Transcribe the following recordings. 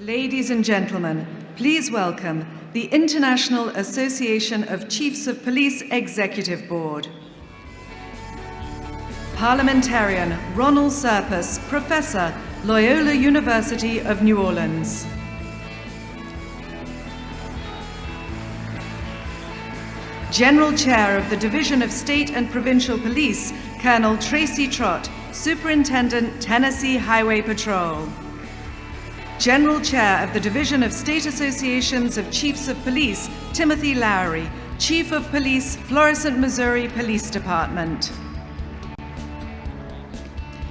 Ladies and gentlemen, please welcome the International Association of Chiefs of Police Executive Board. Parliamentarian Ronald Serpis, Professor, Loyola University of New Orleans. General Chair of the Division of State and Provincial Police, Colonel Tracy Trott, Superintendent, Tennessee Highway Patrol. General Chair of the Division of State Associations of Chiefs of Police, Timothy Lowery, Chief of Police, Florissant, Missouri Police Department.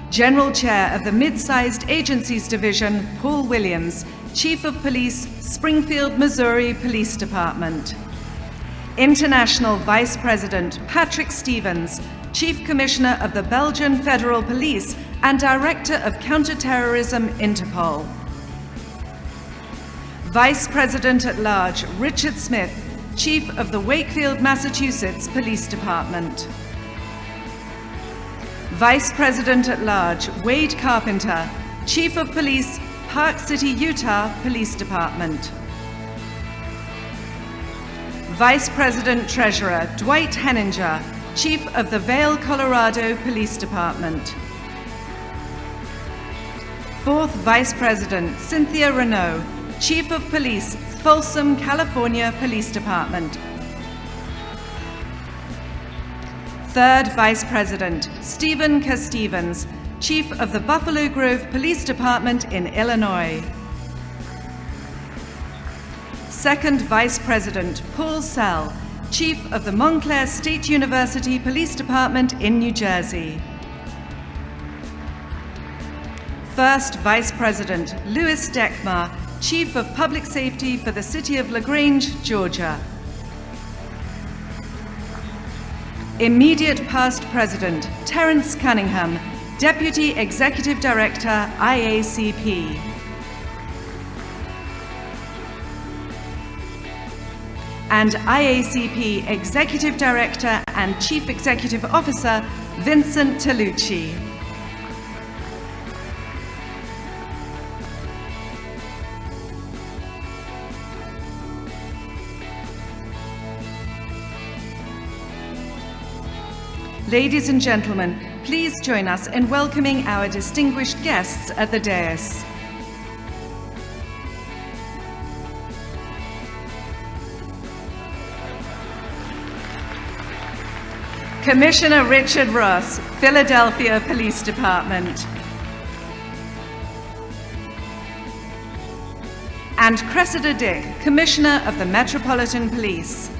General Chair of the Mid-Sized Agencies Division, Paul Williams, Chief of Police, Springfield, Missouri Police Department. International Vice President Patrick Stevens, Chief Commissioner of the Belgian Federal Police and Director of Counterterrorism, Interpol. Vice President at Large Richard Smith, Chief of the Wakefield, Massachusetts Police Department. Vice President at Large Wade Carpenter, Chief of Police, Park City, Utah Police Department. Vice President Treasurer Dwight Henninger, Chief of the Vail, Colorado Police Department. Fourth Vice President Cynthia Renaud, Chief of Police, Folsom, California Police Department. Third Vice President Stephen K. Stevens, Chief of the Buffalo Grove Police Department in Illinois. Second Vice President Paul Sell, Chief of the Montclair State University Police Department in New Jersey. First Vice President Louis Deckmar, Chief of Public Safety for the City of LaGrange, Georgia. Immediate Past President Terence Cunningham, Deputy Executive Director, IACP. And IACP Executive Director and Chief Executive Officer, Vincent Tellucci. Ladies and gentlemen, please join us in welcoming our distinguished guests at the dais. Commissioner Richard Ross, Philadelphia Police Department. And Cressida Dick, Commissioner of the Metropolitan Police.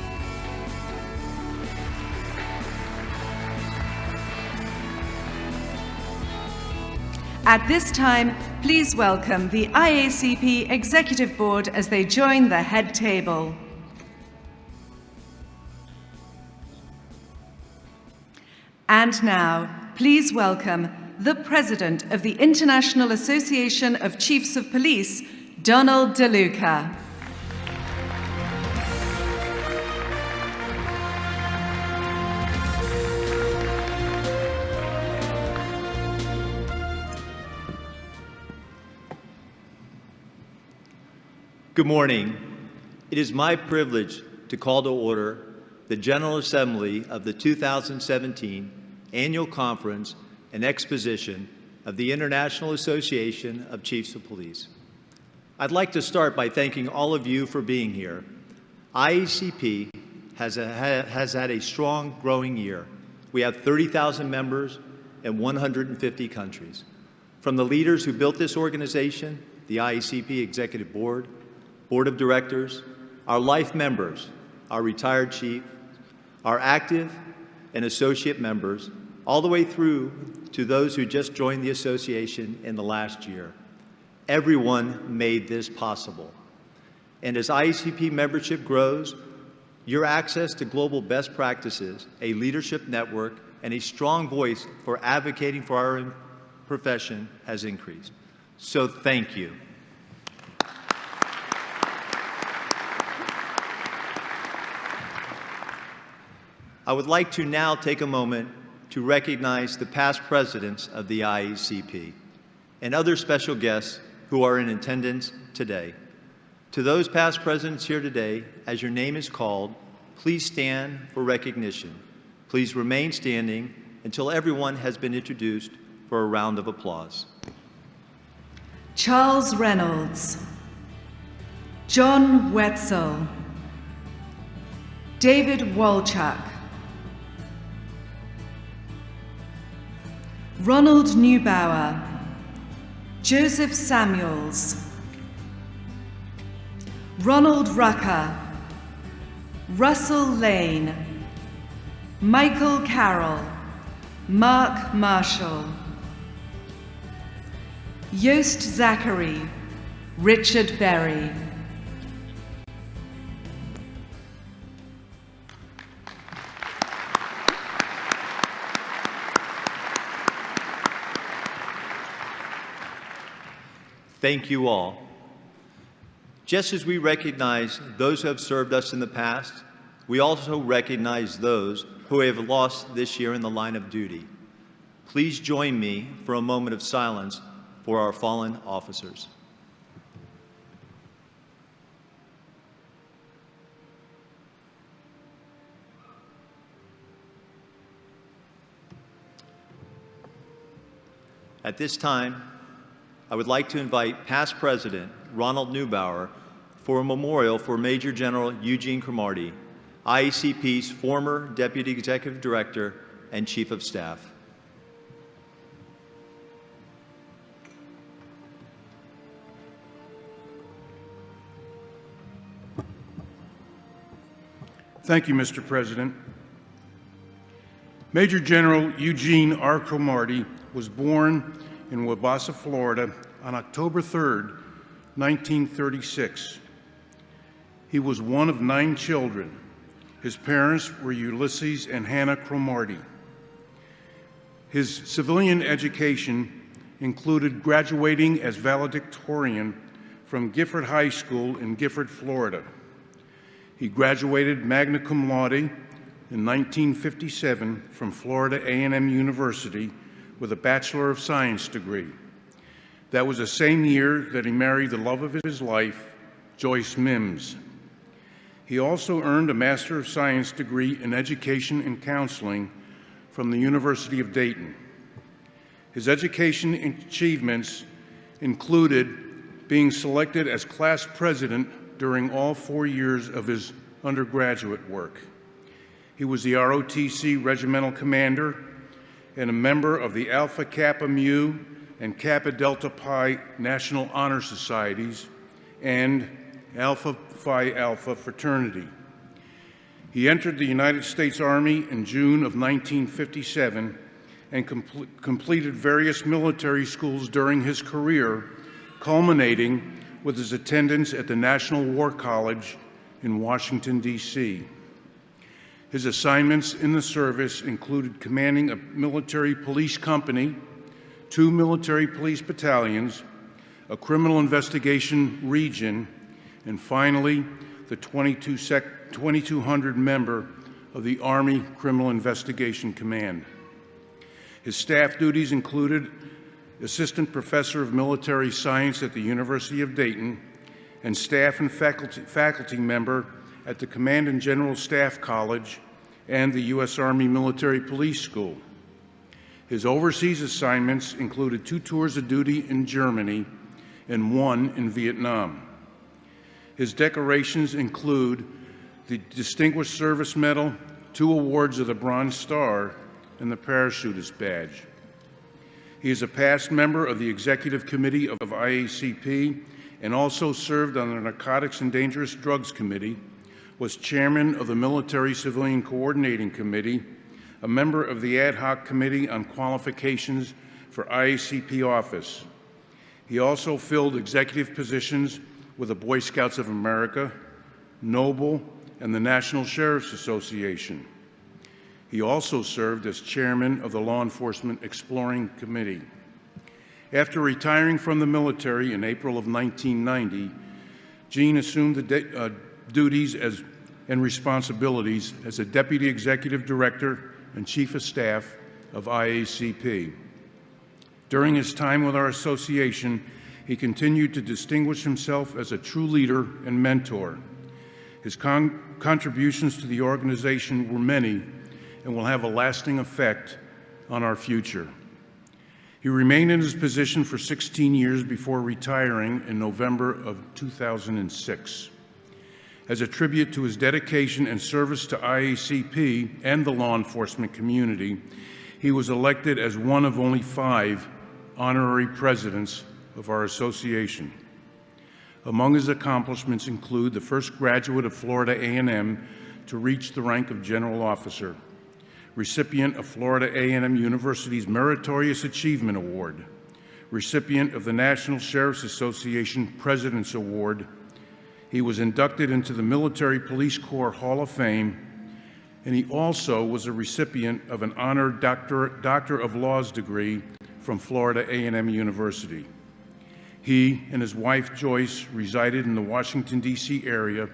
At this time, please welcome the IACP Executive Board as they join the head table. And now, please welcome the President of the International Association of Chiefs of Police, Donald DeLuca. Good morning. It is my privilege to call to order the General Assembly of the 2017 Annual Conference and Exposition of the International Association of Chiefs of Police. I'd like to start by thanking all of you for being here. IACP has had a strong, growing year. We have 30,000 members in 150 countries. From the leaders who built this organization, the IACP Executive Board, Board of Directors, our life members, our retired chief, our active and associate members, all the way through to those who just joined the association in the last year. Everyone made this possible. And as IACP membership grows, your access to global best practices, a leadership network, and a strong voice for advocating for our profession has increased. So thank you. I would like to now take a moment to recognize the past presidents of the IACP and other special guests who are in attendance today. To those past presidents here today, as your name is called, please stand for recognition. Please remain standing until everyone has been introduced for a round of applause. Charles Reynolds, John Wetzel, David Walchuk, Ronald Neubauer, Joseph Samuels, Ronald Rucker, Russell Lane, Michael Carroll, Mark Marshall, Joost Zachary, Richard Berry. Thank you all. Just as we recognize those who have served us in the past, we also recognize those who have lost this year in the line of duty. Please join me for a moment of silence for our fallen officers. At this time, I would like to invite past President Ronald Neubauer for a memorial for Major General Eugene Cromartie, IACP's former Deputy Executive Director and Chief of Staff. Thank you, Mr. President. Major General Eugene R. Cromartie was born in Wabasa, Florida on October 3rd, 1936. He was one of 9 children. His parents were Ulysses and Hannah Cromartie. His civilian education included graduating as valedictorian from Gifford High School in Gifford, Florida. He graduated magna cum laude in 1957 from Florida A&M University with a Bachelor of Science degree. That was the same year that he married the love of his life, Joyce Mims. He also earned a Master of Science degree in Education and Counseling from the University of Dayton. His education achievements included being selected as class president during all 4 years of his undergraduate work. He was the ROTC regimental commander and a member of the Alpha Kappa Mu and Kappa Delta Pi National Honor Societies and Alpha Phi Alpha fraternity. He entered the United States Army in June of 1957 and completed various military schools during his career, culminating with his attendance at the National War College in Washington, D.C. His assignments in the service included commanding a military police company, 2 military police battalions, a criminal investigation region, and finally, the 2,200 member of the Army Criminal Investigation Command. His staff duties included Assistant Professor of Military Science at the University of Dayton and staff and faculty member at the Command and General Staff College and the U.S. Army Military Police School. His overseas assignments included 2 tours of duty in Germany and 1 in Vietnam. His decorations include the Distinguished Service Medal, 2 awards of the Bronze Star, and the Parachutist Badge. He is a past member of the Executive Committee of IACP and also served on the Narcotics and Dangerous Drugs Committee, was chairman of the Military Civilian Coordinating Committee, a member of the Ad Hoc Committee on Qualifications for IACP office. He also filled executive positions with the Boy Scouts of America, Noble, and the National Sheriff's Association. He also served as chairman of the Law Enforcement Exploring Committee. After retiring from the military in April of 1990, Gene assumed the duties and responsibilities as a Deputy Executive Director and Chief of Staff of IACP. During his time with our association, he continued to distinguish himself as a true leader and mentor. His contributions to the organization were many and will have a lasting effect on our future. He remained in his position for 16 years before retiring in November of 2006. As a tribute to his dedication and service to IACP and the law enforcement community, he was elected as one of only 5 honorary presidents of our association. Among his accomplishments include the first graduate of Florida A&M to reach the rank of general officer, recipient of Florida A&M University's Meritorious Achievement Award, recipient of the National Sheriff's Association President's Award. He was inducted into the Military Police Corps Hall of Fame, and he also was a recipient of an honored Doctor of Laws degree from Florida A&M University. He and his wife, Joyce, resided in the Washington, D.C. area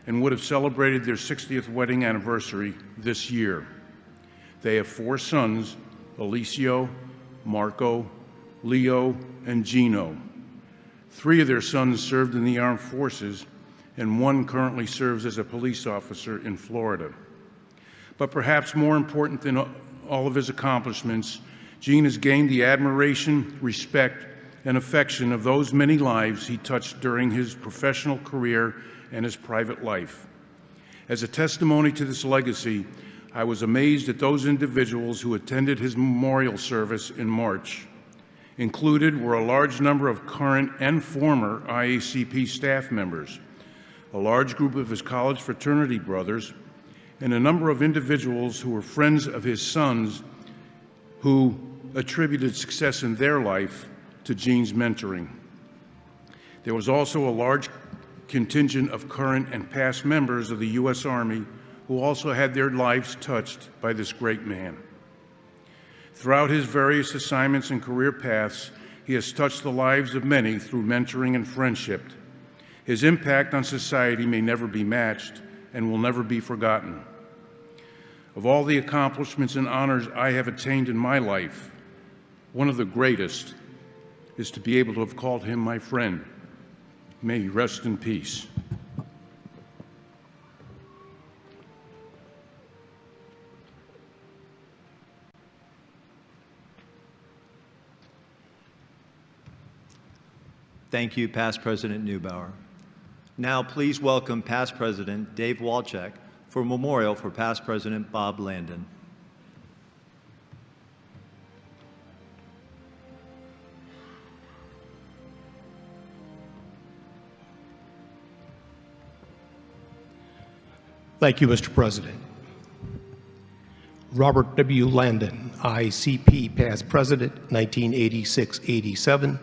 and would have celebrated their 60th wedding anniversary this year. They have 4 sons, Alicio, Marco, Leo, and Gino. 3 of their sons served in the armed forces, and 1 currently serves as a police officer in Florida. But perhaps more important than all of his accomplishments, Gene has gained the admiration, respect, and affection of those many lives he touched during his professional career and his private life. As a testimony to this legacy, I was amazed at those individuals who attended his memorial service in March. Included were a large number of current and former IACP staff members, a large group of his college fraternity brothers, and a number of individuals who were friends of his sons who attributed success in their life to Gene's mentoring. There was also a large contingent of current and past members of the U.S. Army who also had their lives touched by this great man. Throughout his various assignments and career paths, he has touched the lives of many through mentoring and friendship. His impact on society may never be matched and will never be forgotten. Of all the accomplishments and honors I have attained in my life, one of the greatest is to be able to have called him my friend. May he rest in peace. Thank you, Past President Neubauer. Now, please welcome Past President Dave Walczak for a memorial for Past President Bob Landon. Thank you, Mr. President. Robert W. Landon, IACP past president, 1986-87,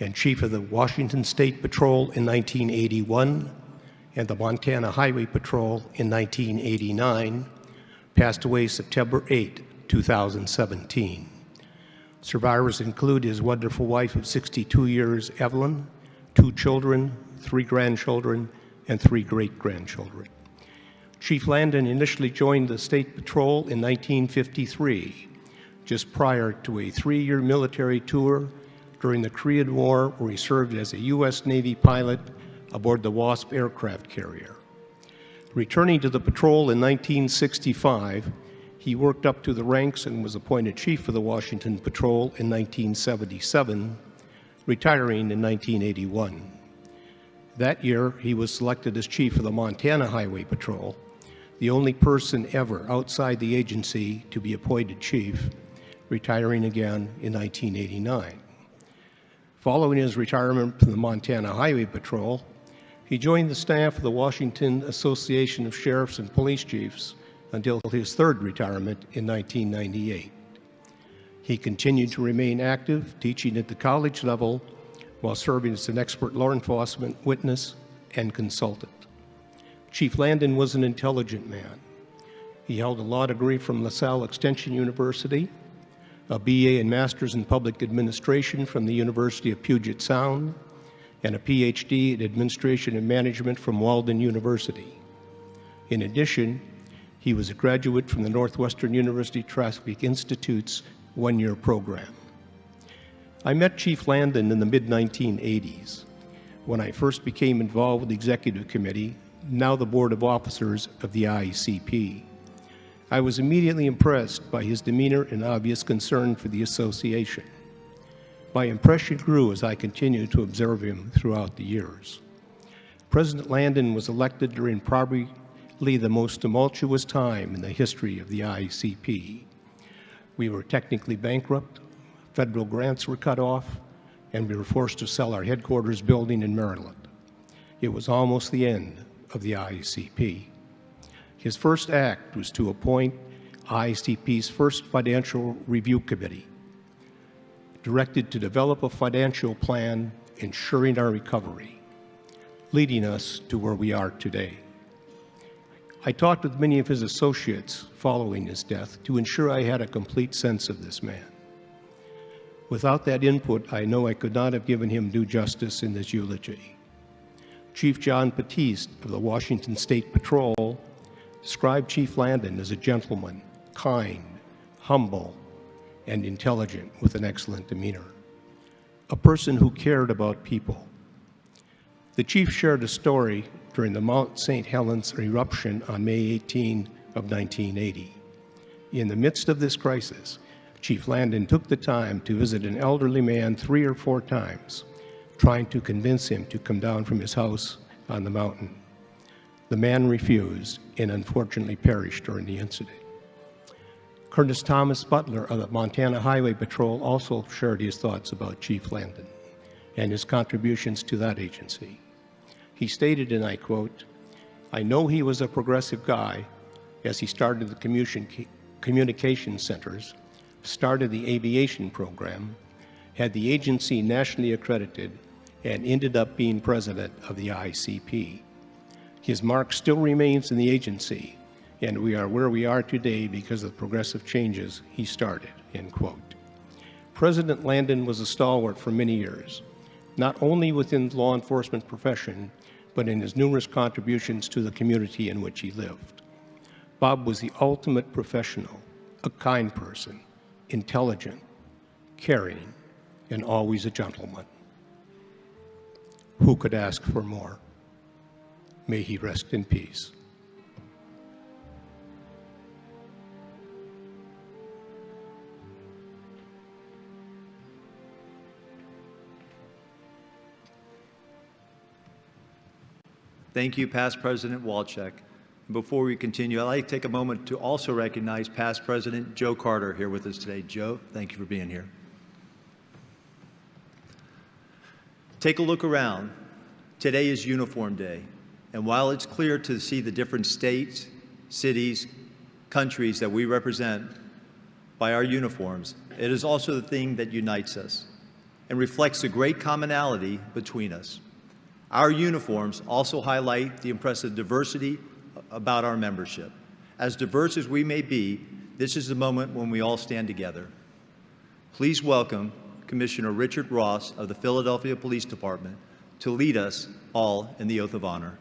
and chief of the Washington State Patrol in 1981 and the Montana Highway Patrol in 1989, passed away September 8, 2017. Survivors include his wonderful wife of 62 years, Evelyn, 2 children, 3 grandchildren, and 3 great-grandchildren. Chief Landon initially joined the State Patrol in 1953, just prior to a 3-year military tour during the Korean War, where he served as a U.S. Navy pilot aboard the Wasp aircraft carrier. Returning to the patrol in 1965, he worked up to the ranks and was appointed chief of the Washington Patrol in 1977, retiring in 1981. That year, he was selected as chief of the Montana Highway Patrol, the only person ever outside the agency to be appointed chief, retiring again in 1989. Following his retirement from the Montana Highway Patrol, he joined the staff of the Washington Association of Sheriffs and Police Chiefs until his 3rd retirement in 1998. He continued to remain active, teaching at the college level while serving as an expert law enforcement witness and consultant. Chief Landon was an intelligent man. He held a law degree from LaSalle Extension University, a BA and Master's in Public Administration from the University of Puget Sound, and a PhD in Administration and Management from Walden University. In addition, he was a graduate from the Northwestern University Traffic Institute's 1-year program. I met Chief Landon in the mid-1980s when I first became involved with the Executive Committee, now the Board of Officers of the IACP. I was immediately impressed by his demeanor and obvious concern for the association. My impression grew as I continued to observe him throughout the years. President Landon was elected during probably the most tumultuous time in the history of the IACP. We were technically bankrupt, federal grants were cut off, and we were forced to sell our headquarters building in Maryland. It was almost the end of the IACP. His first act was to appoint IACP's first Financial Review Committee, directed to develop a financial plan ensuring our recovery, leading us to where we are today. I talked with many of his associates following his death to ensure I had a complete sense of this man. Without that input, I know I could not have given him due justice in this eulogy. Chief John Batiste of the Washington State Patrol described Chief Landon as a gentleman, kind, humble, and intelligent with an excellent demeanor, a person who cared about people. The chief shared a story during the Mount St. Helens eruption on May 18 of 1980. In the midst of this crisis, Chief Landon took the time to visit an elderly man 3 or 4 times, trying to convince him to come down from his house on the mountain. The man refused and unfortunately perished during the incident. Colonel Thomas Butler of the Montana Highway Patrol also shared his thoughts about Chief Landon and his contributions to that agency. He stated, and I quote, "I know he was a progressive guy as he started the communication centers, started the aviation program, had the agency nationally accredited, and ended up being president of the IACP. His mark still remains in the agency, and we are where we are today because of the progressive changes he started," end quote. President Landon was a stalwart for many years, not only within the law enforcement profession, but in his numerous contributions to the community in which he lived. Bob was the ultimate professional, a kind person, intelligent, caring, and always a gentleman. Who could ask for more? May he rest in peace. Thank you, Past President Walczak. Before we continue, I'd like to take a moment to also recognize Past President Joe Carter here with us today. Joe, thank you for being here. Take a look around. Today is Uniform Day, and while it's clear to see the different states, cities, countries that we represent by our uniforms, it is also the thing that unites us and reflects the great commonality between us. Our uniforms also highlight the impressive diversity about our membership. As diverse as we may be, this is the moment when we all stand together. Please welcome Commissioner Richard Ross of the Philadelphia Police Department to lead us all in the oath of honor.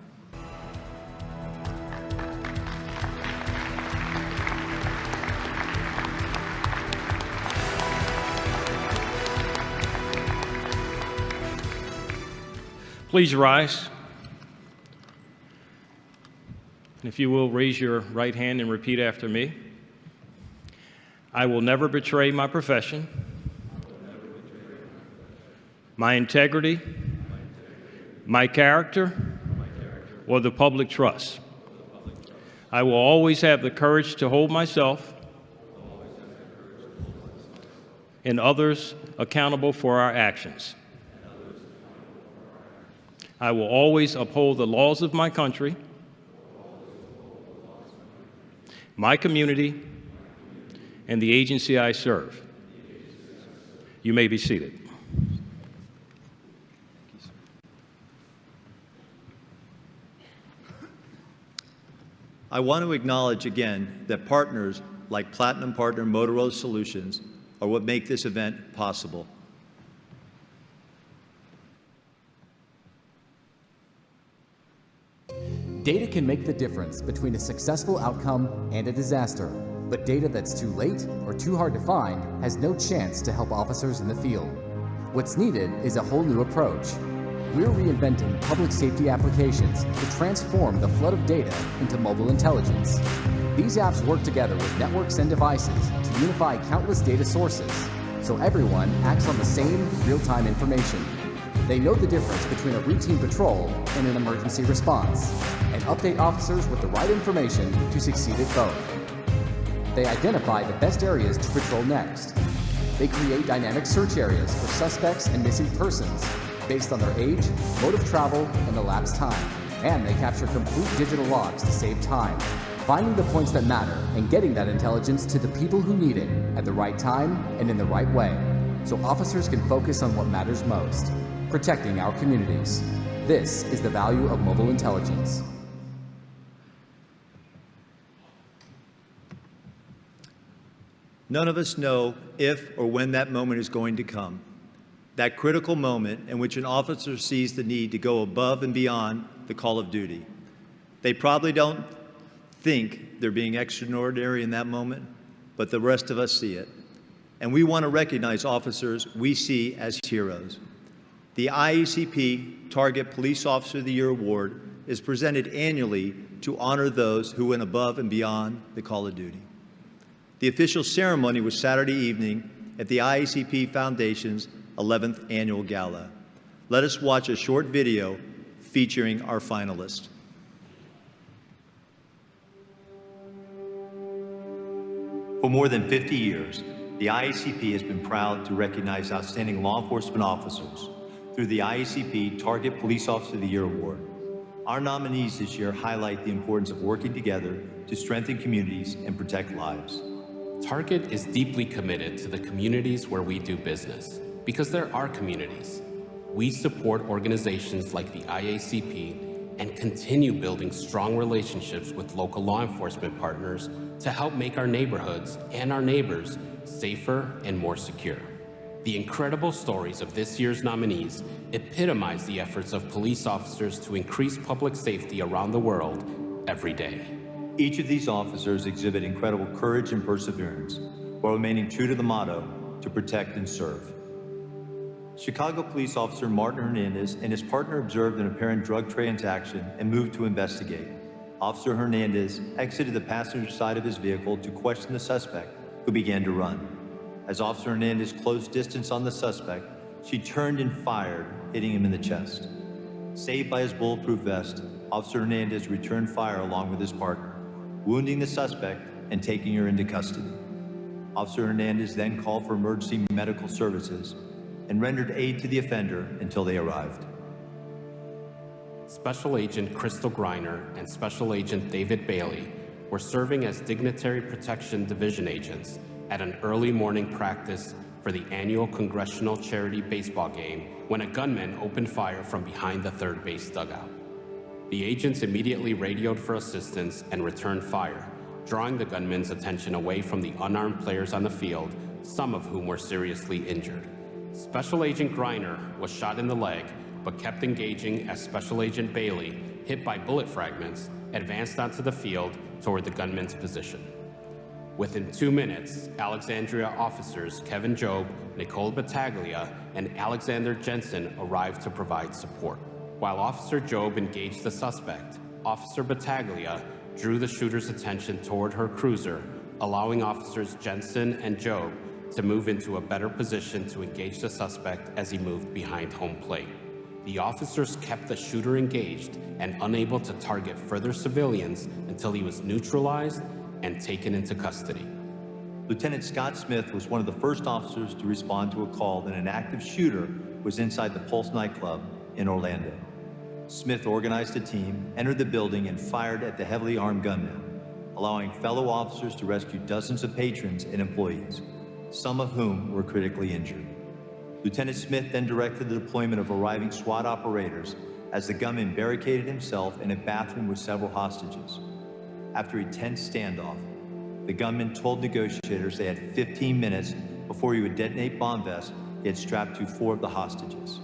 Please rise. And if you will, raise your right hand and repeat after me. I will never betray my profession, my integrity, my character, or the public trust. I will always have the courage to hold myself and others accountable for our actions. I will always uphold the laws of my country, my community, and the agency I serve. You may be seated. I want to acknowledge again that partners like Platinum Partner Motorola Solutions are what make this event possible. Data can make the difference between a successful outcome and a disaster, but data that's too late or too hard to find has no chance to help officers in the field. What's needed is a whole new approach. We're reinventing public safety applications to transform the flood of data into mobile intelligence. These apps work together with networks and devices to unify countless data sources, so everyone acts on the same real-time information. They know the difference between a routine patrol and an emergency response, and update officers with the right information to succeed at both. They identify the best areas to patrol next. They create dynamic search areas for suspects and missing persons based on their age, mode of travel, and elapsed time. And they capture complete digital logs to save time, finding the points that matter and getting that intelligence to the people who need it at the right time and in the right way, so officers can focus on what matters most. Protecting our communities. This is the value of mobile intelligence. None of us know if or when that moment is going to come, that critical moment in which an officer sees the need to go above and beyond the call of duty. They probably don't think they're being extraordinary in that moment, but the rest of us see it. And we want to recognize officers we see as heroes. The IACP Target Police Officer of the Year Award is presented annually to honor those who went above and beyond the call of duty. The official ceremony was Saturday evening at the IACP Foundation's 11th Annual Gala. Let us watch a short video featuring our finalists. For more than 50 years, the IACP has been proud to recognize outstanding law enforcement officers through the IACP Target Police Officer of the Year Award. Our nominees this year highlight the importance of working together to strengthen communities and protect lives. Target is deeply committed to the communities where we do business, because there are communities. We support organizations like the IACP and continue building strong relationships with local law enforcement partners to help make our neighborhoods and our neighbors safer and more secure. The incredible stories of this year's nominees epitomize the efforts of police officers to increase public safety around the world every day. Each of these officers exhibit incredible courage and perseverance while remaining true to the motto, to protect and serve. Chicago police officer Martin Hernandez and his partner observed an apparent drug transaction and moved to investigate. Officer Hernandez exited the passenger side of his vehicle to question the suspect, who began to run. As Officer Hernandez closed distance on the suspect, she turned and fired, hitting him in the chest. Saved by his bulletproof vest, Officer Hernandez returned fire along with his partner, wounding the suspect and taking her into custody. Officer Hernandez then called for emergency medical services and rendered aid to the offender until they arrived. Special Agent Crystal Griner and Special Agent David Bailey were serving as Dignitary Protection Division agents at an early morning practice for the annual Congressional Charity Baseball game when a gunman opened fire from behind the third base dugout. The agents immediately radioed for assistance and returned fire, drawing the gunman's attention away from the unarmed players on the field, some of whom were seriously injured. Special Agent Griner was shot in the leg, but kept engaging as Special Agent Bailey, hit by bullet fragments, advanced onto the field toward the gunman's position. Within 2 minutes, Alexandria officers Kevin Job, Nicole Battaglia, and Alexander Jensen arrived to provide support. While Officer Job engaged the suspect, Officer Battaglia drew the shooter's attention toward her cruiser, allowing Officers Jensen and Job to move into a better position to engage the suspect as he moved behind home plate. The officers kept the shooter engaged and unable to target further civilians until he was neutralized and taken into custody. Lieutenant Scott Smith was one of the first officers to respond to a call that an active shooter was inside the Pulse nightclub in Orlando. Smith organized a team, entered the building, and fired at the heavily armed gunman, allowing fellow officers to rescue dozens of patrons and employees, some of whom were critically injured. Lieutenant Smith then directed the deployment of arriving SWAT operators as the gunman barricaded himself in a bathroom with several hostages. After a tense standoff, the gunman told negotiators they had 15 minutes before he would detonate bomb vests he had strapped to 4 of the hostages.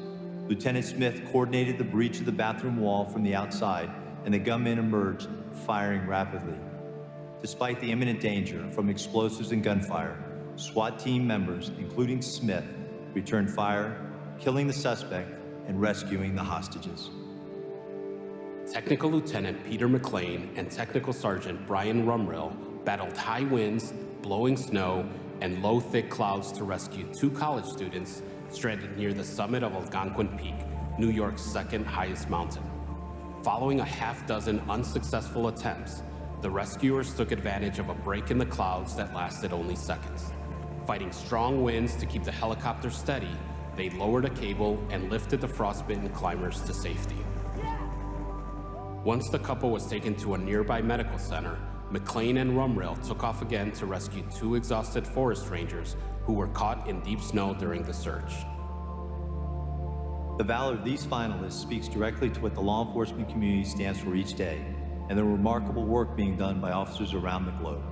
Lieutenant Smith coordinated the breach of the bathroom wall from the outside, and the gunman emerged, firing rapidly. Despite the imminent danger from explosives and gunfire, SWAT team members, including Smith, returned fire killing the suspect and rescuing the hostages. Technical Lieutenant Peter McLean and Technical Sergeant Brian Rumrill battled high winds, blowing snow, and low, thick clouds to rescue 2 college students stranded near the summit of Algonquin Peak, New York's second highest mountain. Following a half-dozen unsuccessful attempts, the rescuers took advantage of a break in the clouds that lasted only seconds. Fighting strong winds to keep the helicopter steady, they lowered a cable and lifted the frostbitten climbers to safety. Once the couple was taken to a nearby medical center, McLean and Rumrill took off again to rescue 2 exhausted forest rangers who were caught in deep snow during the search. The valor of these finalists speaks directly to what the law enforcement community stands for each day, and the remarkable work being done by officers around the globe.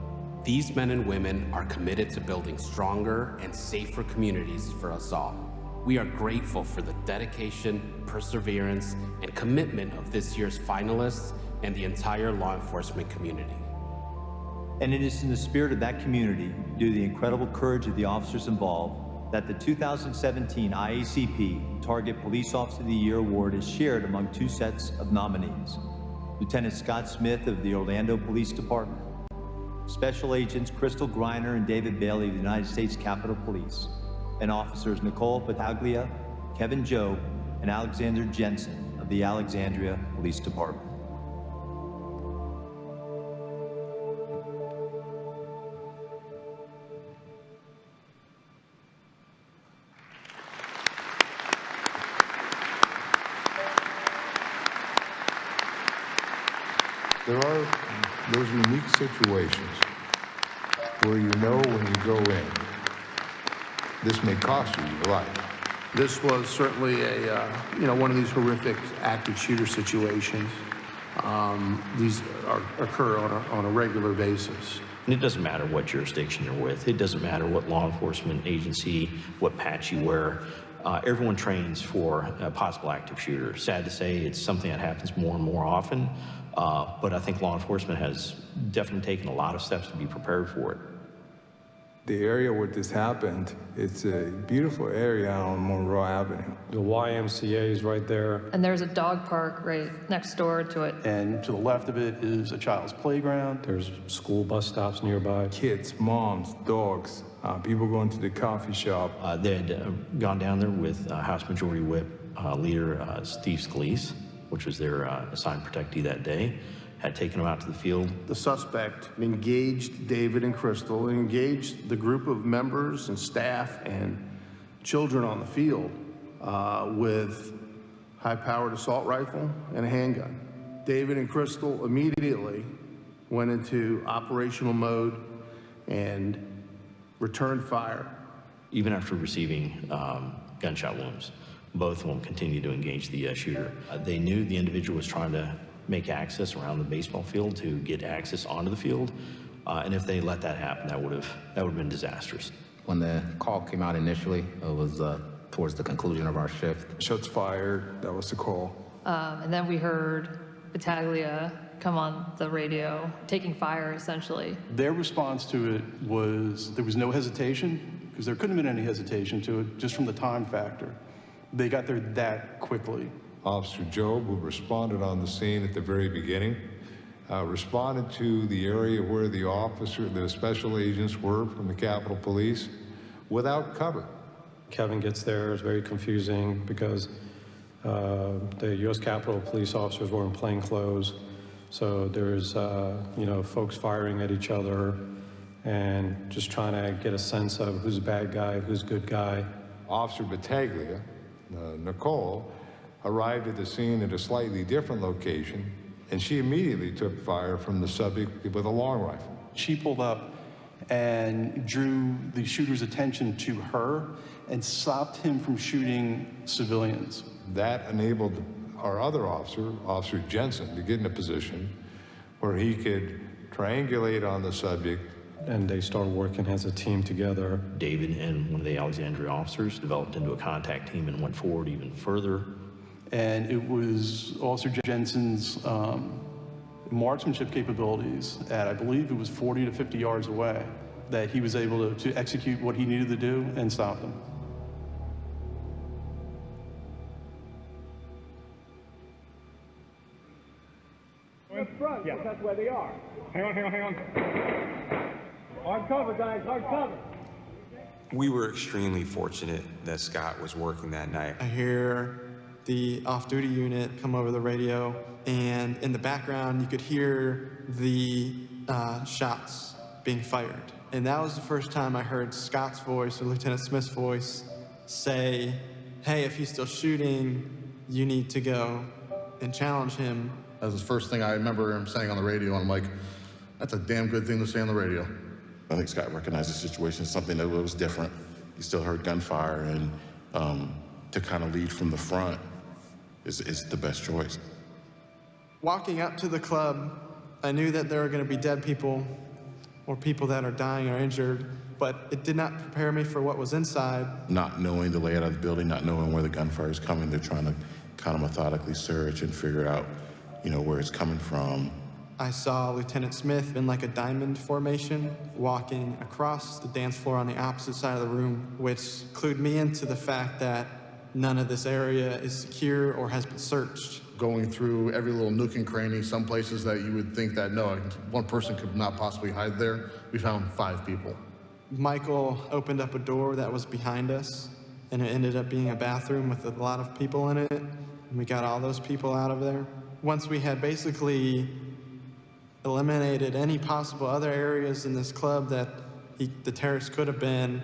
These men and women are committed to building stronger and safer communities for us all. We are grateful for the dedication, perseverance, and commitment of this year's finalists and the entire law enforcement community. And it is in the spirit of that community, due to the incredible courage of the officers involved, that the 2017 IACP Target Police Officer of the Year Award is shared among 2 sets of nominees. Lieutenant Scott Smith of the Orlando Police Department, Special Agents Crystal Griner and David Bailey of the United States Capitol Police, and Officers Nicole Battaglia, Kevin Jobe, and Alexander Jensen of the Alexandria Police Department. There are those unique situations where you know when you go in, this may cost you your life. This was certainly one of these horrific active shooter situations. These occur on a regular basis. And it doesn't matter what jurisdiction you're with. It doesn't matter what law enforcement agency, what patch you wear. Everyone trains for a possible active shooter. Sad to say, it's something that happens more and more often, but I think law enforcement has definitely taken a lot of steps to be prepared for it. The area where this happened, it's a beautiful area on Monroe Avenue. The YMCA is right there. And there's a dog park right next door to it. And to the left of it is a child's playground. There's school bus stops nearby. Kids, moms, dogs, people going to the coffee shop. They had gone down there with House Majority Whip leader Steve Scalise, which was their assigned protectee that day, had taken them out to the field. The suspect engaged David and Crystal, and engaged the group of members and staff and children on the field with high-powered assault rifle and a handgun. David and Crystal immediately went into operational mode and returned fire. Even after receiving gunshot wounds, both of them continued to engage the shooter. They knew the individual was trying to make access around the baseball field to get access onto the field, and if they let that happen, that would have been disastrous. When the call came out initially, it was towards the conclusion of our shift. Shots fired, that was the call. And then we heard Battaglia come on the radio, taking fire essentially. Their response to it was there was no hesitation, because there couldn't have been any hesitation to it, just from the time factor. They got there that quickly. Officer Jobe, who responded on the scene at the very beginning, responded to the area where the special agents were from the Capitol Police without cover. Kevin gets there, it's very confusing because the U.S. Capitol Police officers were in plain clothes. So there's, folks firing at each other and just trying to get a sense of who's a bad guy, who's a good guy. Officer Battaglia, Nicole, arrived at the scene at a slightly different location, and she immediately took fire from the subject with a long rifle. She pulled up and drew the shooter's attention to her and stopped him from shooting civilians. That enabled our other officer, Officer Jensen, to get in a position where he could triangulate on the subject. And they started working as a team together. David and one of the Alexandria officers developed into a contact team and went forward even further. And it was Officer Jensen's marksmanship capabilities at, I believe it was 40 to 50 yards away, that he was able to execute what he needed to do and stop them. front. Yes, that's where they are. Hang on. Hard cover, guys, hard cover. We were extremely fortunate that Scott was working that night. I hear the off-duty unit come over the radio, and in the background you could hear the shots being fired. And that was the first time I heard Scott's voice or Lieutenant Smith's voice say, hey, if he's still shooting, you need to go and challenge him. That was the first thing I remember him saying on the radio, and I'm like, that's a damn good thing to say on the radio. I think Scott recognized the situation as something that was different. He still heard gunfire, and to kind of lead from the front is the best choice. Walking up to the club, I knew that there were going to be dead people or people that are dying or injured, but it did not prepare me for what was inside. Not knowing the layout of the building, not knowing where the gunfire is coming, they're trying to kind of methodically search and figure out, where it's coming from. I saw Lieutenant Smith in like a diamond formation walking across the dance floor on the opposite side of the room, which clued me into the fact that none of this area is secure or has been searched. Going through every little nook and cranny, some places that you would think that no, one person could not possibly hide there, we found 5 people. Michael opened up a door that was behind us, and it ended up being a bathroom with a lot of people in it, and we got all those people out of there. Once we had basically eliminated any possible other areas in this club that the terrorist could have been,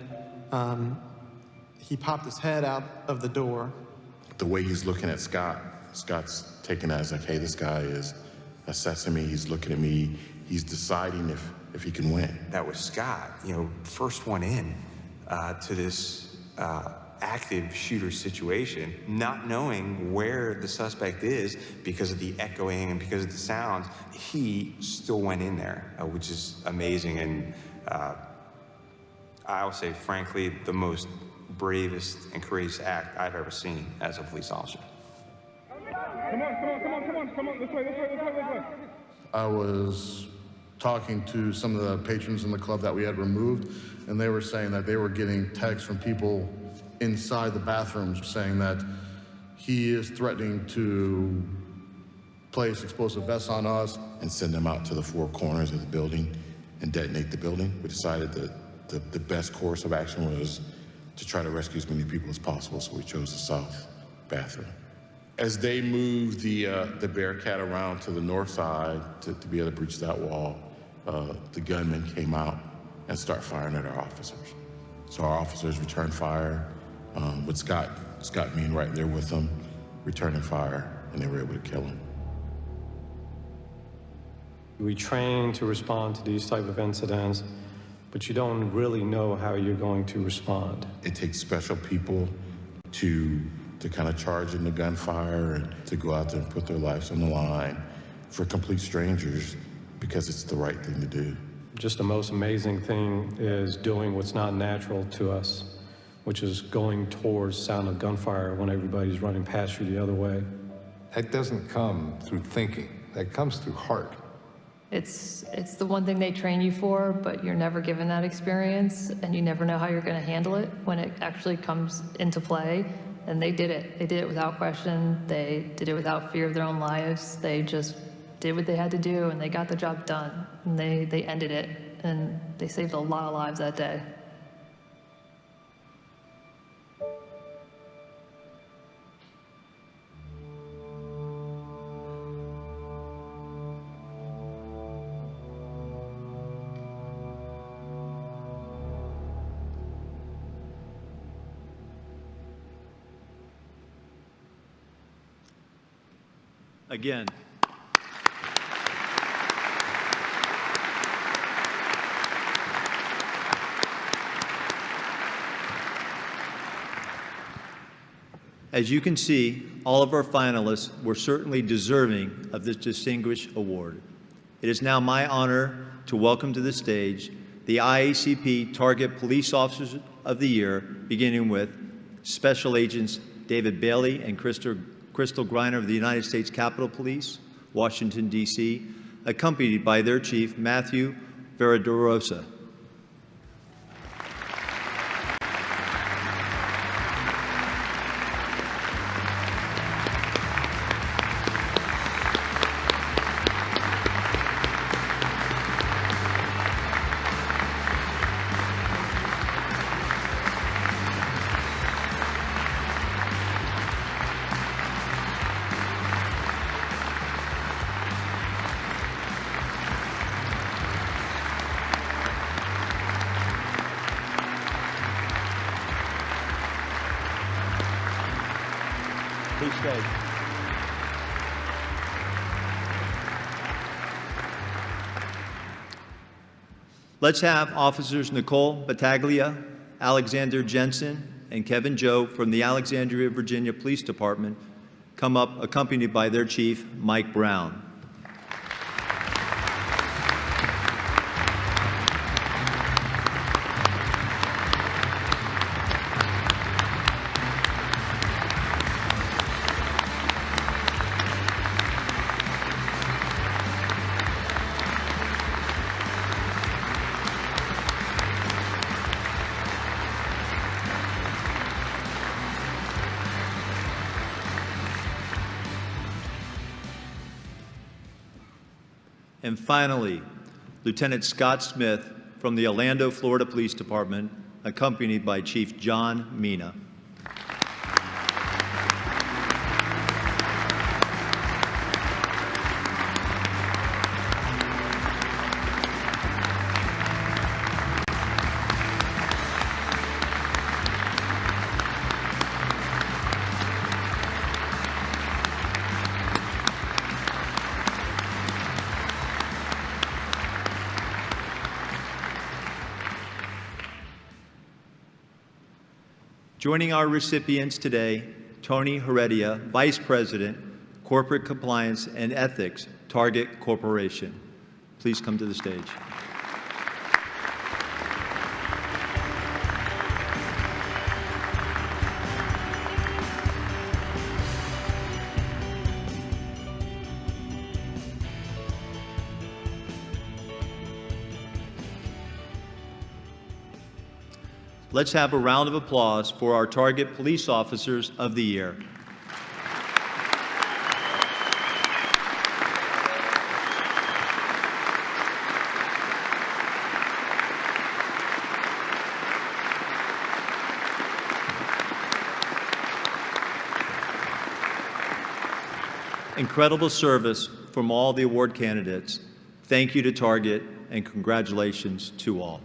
he popped his head out of the door. The way he's looking at Scott, Scott's taking that as like, hey, this guy is assessing me, he's looking at me, he's deciding if he can win. That was Scott, first one in to this active shooter situation, not knowing where the suspect is because of the echoing and because of the sounds. He still went in there, which is amazing. And I would say, frankly, the most bravest and courageous act I've ever seen as a police officer. Come on, this way. I was talking to some of the patrons in the club that we had removed, and they were saying that they were getting texts from people inside the bathrooms saying that he is threatening to place explosive vests on us. And send them out to the 4 corners of the building and detonate the building. We decided that the best course of action was to try to rescue as many people as possible, so we chose the south bathroom. As they moved the Bearcat around to the north side to be able to breach that wall, the gunmen came out and started firing at our officers. So our officers returned fire, with Scott being right there with them, returning fire, and they were able to kill him. We train to respond to these type of incidents, but you don't really know how you're going to respond. It takes special people to kind of charge in the gunfire and to go out there and put their lives on the line for complete strangers because it's the right thing to do. Just the most amazing thing is doing what's not natural to us, which is going towards sound of gunfire when everybody's running past you the other way. That doesn't come through thinking. That comes through heart. It's the one thing they train you for, but you're never given that experience, and you never know how you're going to handle it when it actually comes into play. And they did it. They did it without question. They did it without fear of their own lives. They just did what they had to do, and they got the job done. And they ended it, and they saved a lot of lives that day. Again, as you can see, all of our finalists were certainly deserving of this distinguished award. It is now my honor to welcome to the stage the IACP Target Police Officers of the Year, beginning with Special Agents David Bailey and Crystal Griner of the United States Capitol Police, Washington, D.C., accompanied by their chief, Matthew Verderosa. Please stay. Let's have Officers Nicole Battaglia, Alexander Jensen, and Kevin Joe from the Alexandria, Virginia Police Department come up accompanied by their chief, Mike Brown. And finally, Lieutenant Scott Smith from the Orlando, Florida Police Department, accompanied by Chief John Mina. Joining our recipients today, Tony Heredia, Vice President, Corporate Compliance and Ethics, Target Corporation. Please come to the stage. Let's have a round of applause for our Target Police Officers of the Year. Incredible service from all the award candidates. Thank you to Target and congratulations to all.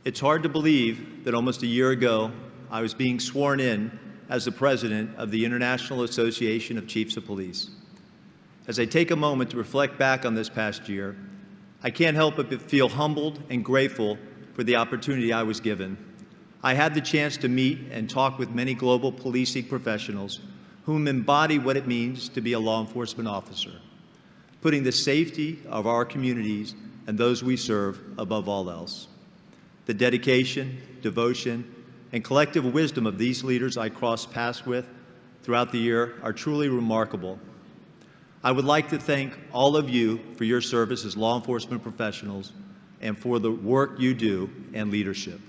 It's hard to believe that almost a year ago, I was being sworn in as the president of the International Association of Chiefs of Police. As I take a moment to reflect back on this past year, I can't help but feel humbled and grateful for the opportunity I was given. I had the chance to meet and talk with many global policing professionals whom embody what it means to be a law enforcement officer, putting the safety of our communities and those we serve above all else. The dedication, devotion, and collective wisdom of these leaders I crossed paths with throughout the year are truly remarkable. I would like to thank all of you for your service as law enforcement professionals and for the work you do and leadership.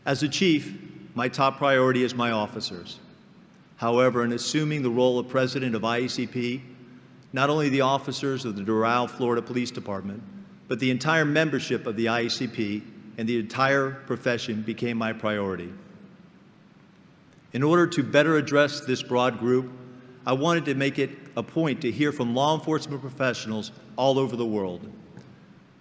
As a chief, my top priority is my officers. However, in assuming the role of president of IACP, not only the officers of the Doral, Florida Police Department, but the entire membership of the IACP and the entire profession became my priority. In order to better address this broad group, I wanted to make it a point to hear from law enforcement professionals all over the world.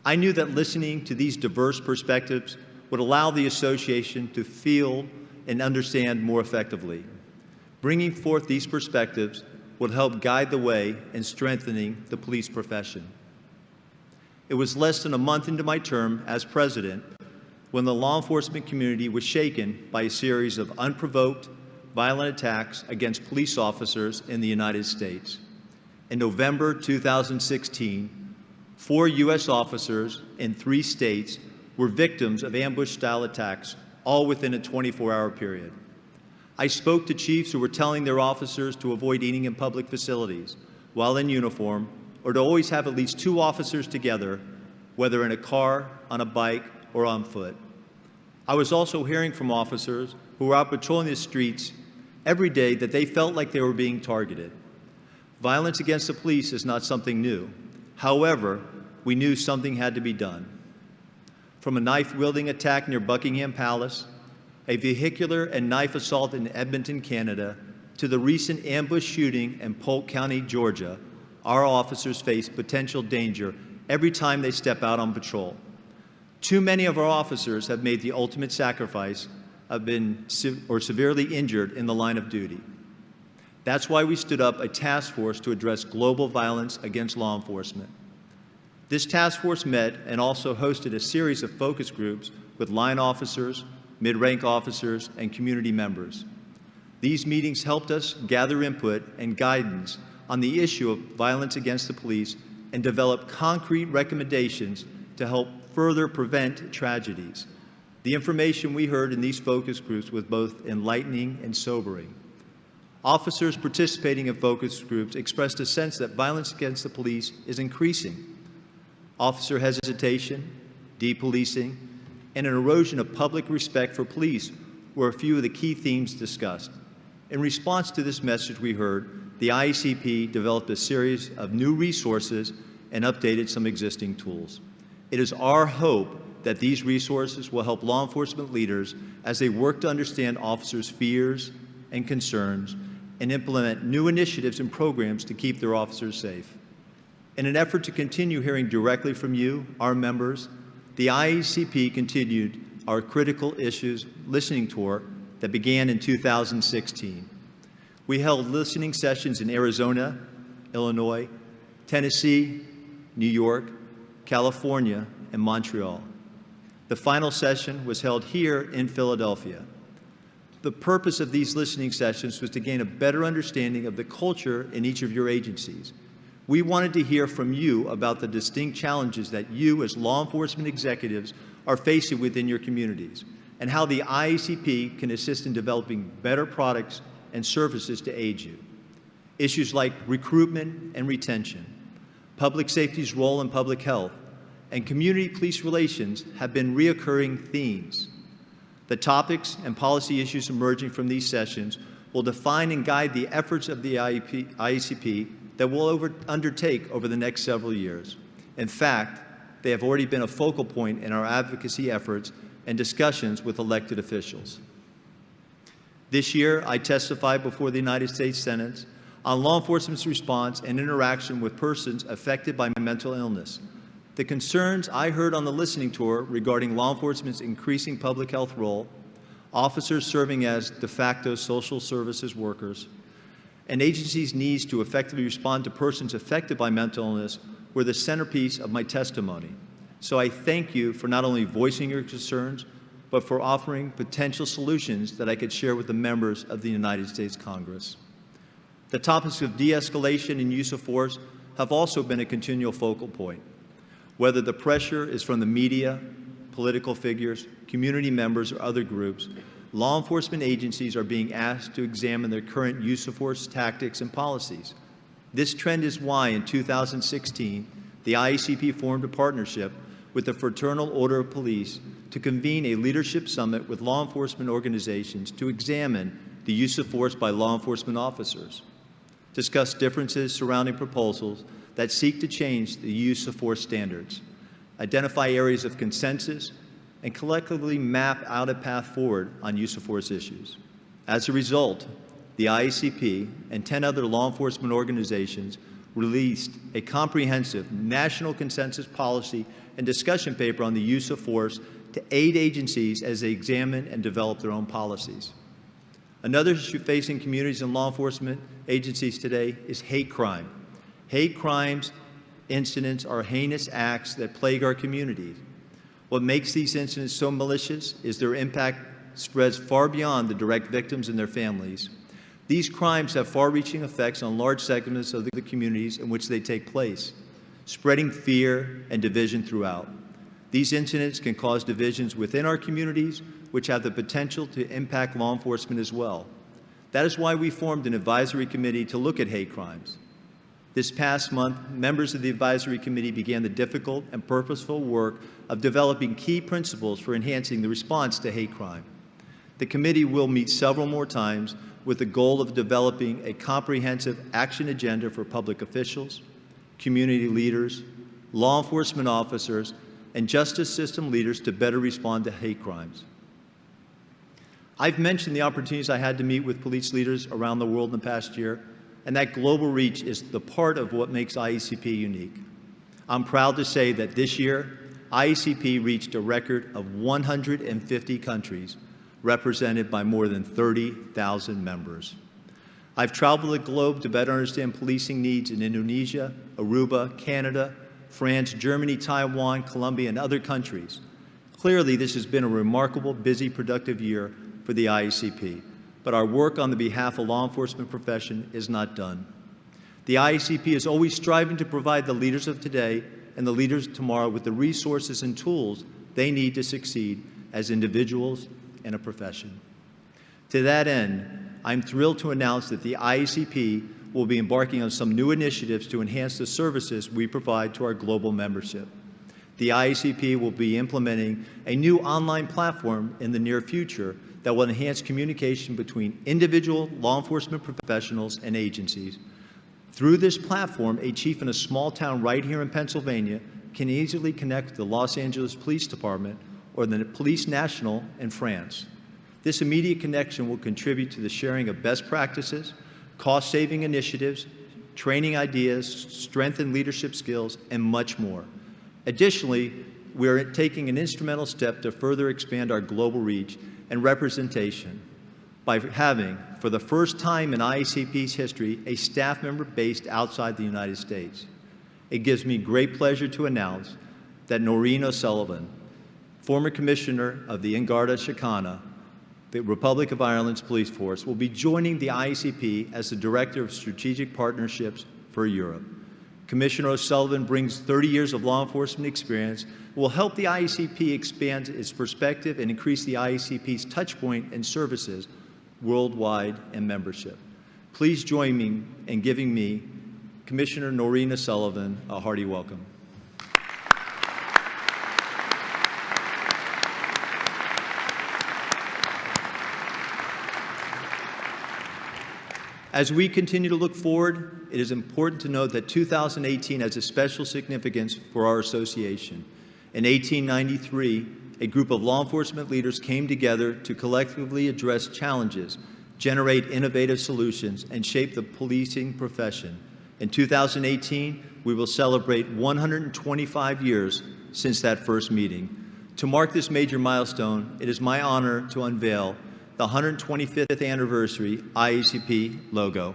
I knew that listening to these diverse perspectives would allow the association to feel and understand more effectively. Bringing forth these perspectives would help guide the way in strengthening the police profession. It was less than a month into my term as president when the law enforcement community was shaken by a series of unprovoked, violent attacks against police officers in the United States. In November 2016, 4 U.S. officers in 3 states were victims of ambush-style attacks, all within a 24-hour period. I spoke to chiefs who were telling their officers to avoid eating in public facilities while in uniform, or to always have at least 2 officers together, whether in a car, on a bike, or on foot. I was also hearing from officers who were out patrolling the streets every day that they felt like they were being targeted. Violence against the police is not something new. However, we knew something had to be done. From a knife-wielding attack near Buckingham Palace, a vehicular and knife assault in Edmonton, Canada, to the recent ambush shooting in Polk County, Georgia, our officers face potential danger every time they step out on patrol. Too many of our officers have made the ultimate sacrifice of been severely injured in the line of duty. That's why we stood up a task force to address global violence against law enforcement. This task force met and also hosted a series of focus groups with line officers, mid-rank officers, and community members. These meetings helped us gather input and guidance on the issue of violence against the police and develop concrete recommendations to help further prevent tragedies. The information we heard in these focus groups was both enlightening and sobering. Officers participating in focus groups expressed a sense that violence against the police is increasing. Officer hesitation, depolicing, and an erosion of public respect for police were a few of the key themes discussed. In response to this message we heard, the IACP developed a series of new resources and updated some existing tools. It is our hope that these resources will help law enforcement leaders as they work to understand officers' fears and concerns and implement new initiatives and programs to keep their officers safe. In an effort to continue hearing directly from you, our members, the IACP continued our Critical Issues listening tour that began in 2016. We held listening sessions in Arizona, Illinois, Tennessee, New York, California, and Montreal. The final session was held here in Philadelphia. The purpose of these listening sessions was to gain a better understanding of the culture in each of your agencies. We wanted to hear from you about the distinct challenges that you as law enforcement executives are facing within your communities and how the IACP can assist in developing better products and services to aid you. Issues like recruitment and retention, public safety's role in public health, and community police relations have been reoccurring themes. The topics and policy issues emerging from these sessions will define and guide the efforts of the IACP that we'll undertake over the next several years. In fact, they have already been a focal point in our advocacy efforts and discussions with elected officials. This year, I testified before the United States Senate on law enforcement's response and interaction with persons affected by mental illness. The concerns I heard on the listening tour regarding law enforcement's increasing public health role, officers serving as de facto social services workers, and agencies' needs to effectively respond to persons affected by mental illness were the centerpiece of my testimony. So I thank you for not only voicing your concerns, but for offering potential solutions that I could share with the members of the United States Congress. The topics of de-escalation and use of force have also been a continual focal point. Whether the pressure is from the media, political figures, community members, or other groups, law enforcement agencies are being asked to examine their current use of force tactics and policies. This trend is why in 2016, the IACP formed a partnership with the Fraternal Order of Police to convene a leadership summit with law enforcement organizations to examine the use of force by law enforcement officers, discuss differences surrounding proposals that seek to change the use of force standards, identify areas of consensus, and collectively map out a path forward on use of force issues. As a result, the IACP and 10 other law enforcement organizations released a comprehensive national consensus policy and discussion paper on the use of force to aid agencies as they examine and develop their own policies. Another issue facing communities and law enforcement agencies today is hate crime. Hate crimes incidents are heinous acts that plague our communities. What makes these incidents so malicious is their impact spreads far beyond the direct victims and their families. These crimes have far-reaching effects on large segments of the communities in which they take place, spreading fear and division throughout. These incidents can cause divisions within our communities, which have the potential to impact law enforcement as well. That is why we formed an advisory committee to look at hate crimes. This past month, members of the advisory committee began the difficult and purposeful work of developing key principles for enhancing the response to hate crime. The committee will meet several more times, with the goal of developing a comprehensive action agenda for public officials, community leaders, law enforcement officers, and justice system leaders to better respond to hate crimes. I've mentioned the opportunities I had to meet with police leaders around the world in the past year, and that global reach is the part of what makes IACP unique. I'm proud to say that this year, IACP reached a record of 150 countries, represented by more than 30,000 members. I've traveled the globe to better understand policing needs in Indonesia, Aruba, Canada, France, Germany, Taiwan, Colombia, and other countries. Clearly, this has been a remarkable, busy, productive year for the IACP, but our work on the behalf of law enforcement profession is not done. The IACP is always striving to provide the leaders of today and the leaders of tomorrow with the resources and tools they need to succeed as individuals and a profession. To that end, I'm thrilled to announce that the IACP will be embarking on some new initiatives to enhance the services we provide to our global membership. The IACP will be implementing a new online platform in the near future that will enhance communication between individual law enforcement professionals and agencies. Through this platform, a chief in a small town right here in Pennsylvania can easily connect the Los Angeles Police Department or the Police National in France. This immediate connection will contribute to the sharing of best practices, cost-saving initiatives, training ideas, strengthened leadership skills, and much more. Additionally, we are taking an instrumental step to further expand our global reach and representation by having, for the first time in IACP's history, a staff member based outside the United States. It gives me great pleasure to announce that Noreen O'Sullivan, former commissioner of the Garda Síochána, the Republic of Ireland's police force, will be joining the IACP as the Director of Strategic Partnerships for Europe. Commissioner O'Sullivan brings 30 years of law enforcement experience and will help the IACP expand its perspective and increase the IACP's touchpoint and services worldwide and membership. Please join me in giving me, Commissioner Noreen O'Sullivan, a hearty welcome. As we continue to look forward, it is important to note that 2018 has a special significance for our association. In 1893, a group of law enforcement leaders came together to collectively address challenges, generate innovative solutions, and shape the policing profession. In 2018, we will celebrate 125 years since that first meeting. To mark this major milestone, it is my honor to unveil the 125th anniversary IACP logo.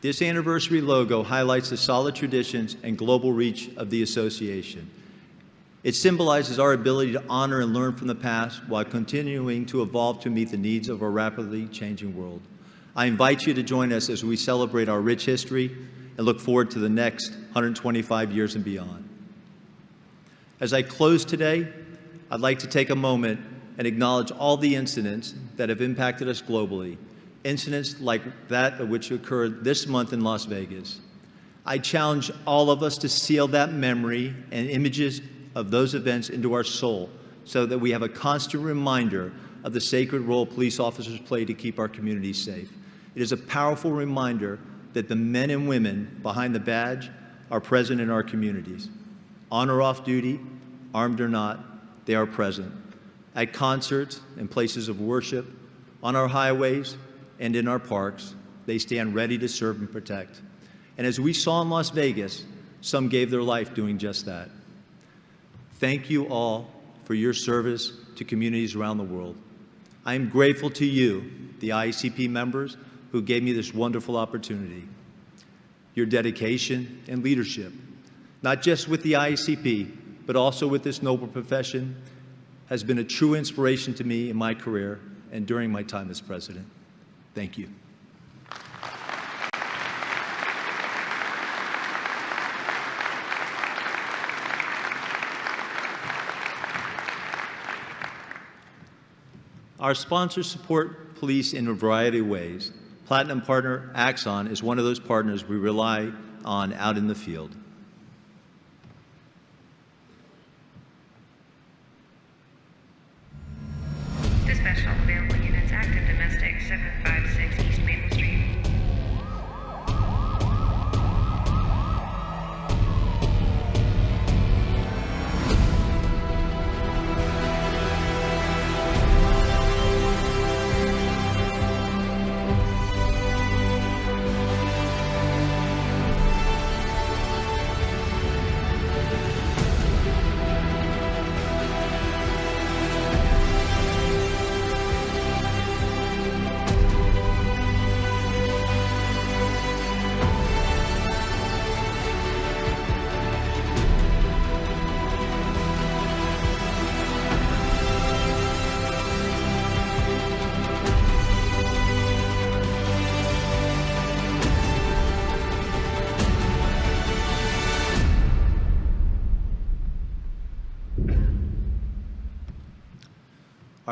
This anniversary logo highlights the solid traditions and global reach of the association. It symbolizes our ability to honor and learn from the past while continuing to evolve to meet the needs of our rapidly changing world. I invite you to join us as we celebrate our rich history and look forward to the next 125 years and beyond. As I close today, I'd like to take a moment and acknowledge all the incidents that have impacted us globally, incidents like that which occurred this month in Las Vegas. I challenge all of us to seal that memory and images of those events into our soul so that we have a constant reminder of the sacred role police officers play to keep our communities safe. It is a powerful reminder that the men and women behind the badge are present in our communities. On or off duty, armed or not, they are present. At concerts and places of worship, on our highways and in our parks, they stand ready to serve and protect. And as we saw in Las Vegas, some gave their life doing just that. Thank you all for your service to communities around the world. I am grateful to you, the IACP members, who gave me this wonderful opportunity. Your dedication and leadership, not just with the IACP, but also with this noble profession, has been a true inspiration to me in my career and during my time as president. Thank you. Our sponsors support police in a variety of ways. Platinum partner Axon is one of those partners we rely on out in the field. 5756 East Maple Street.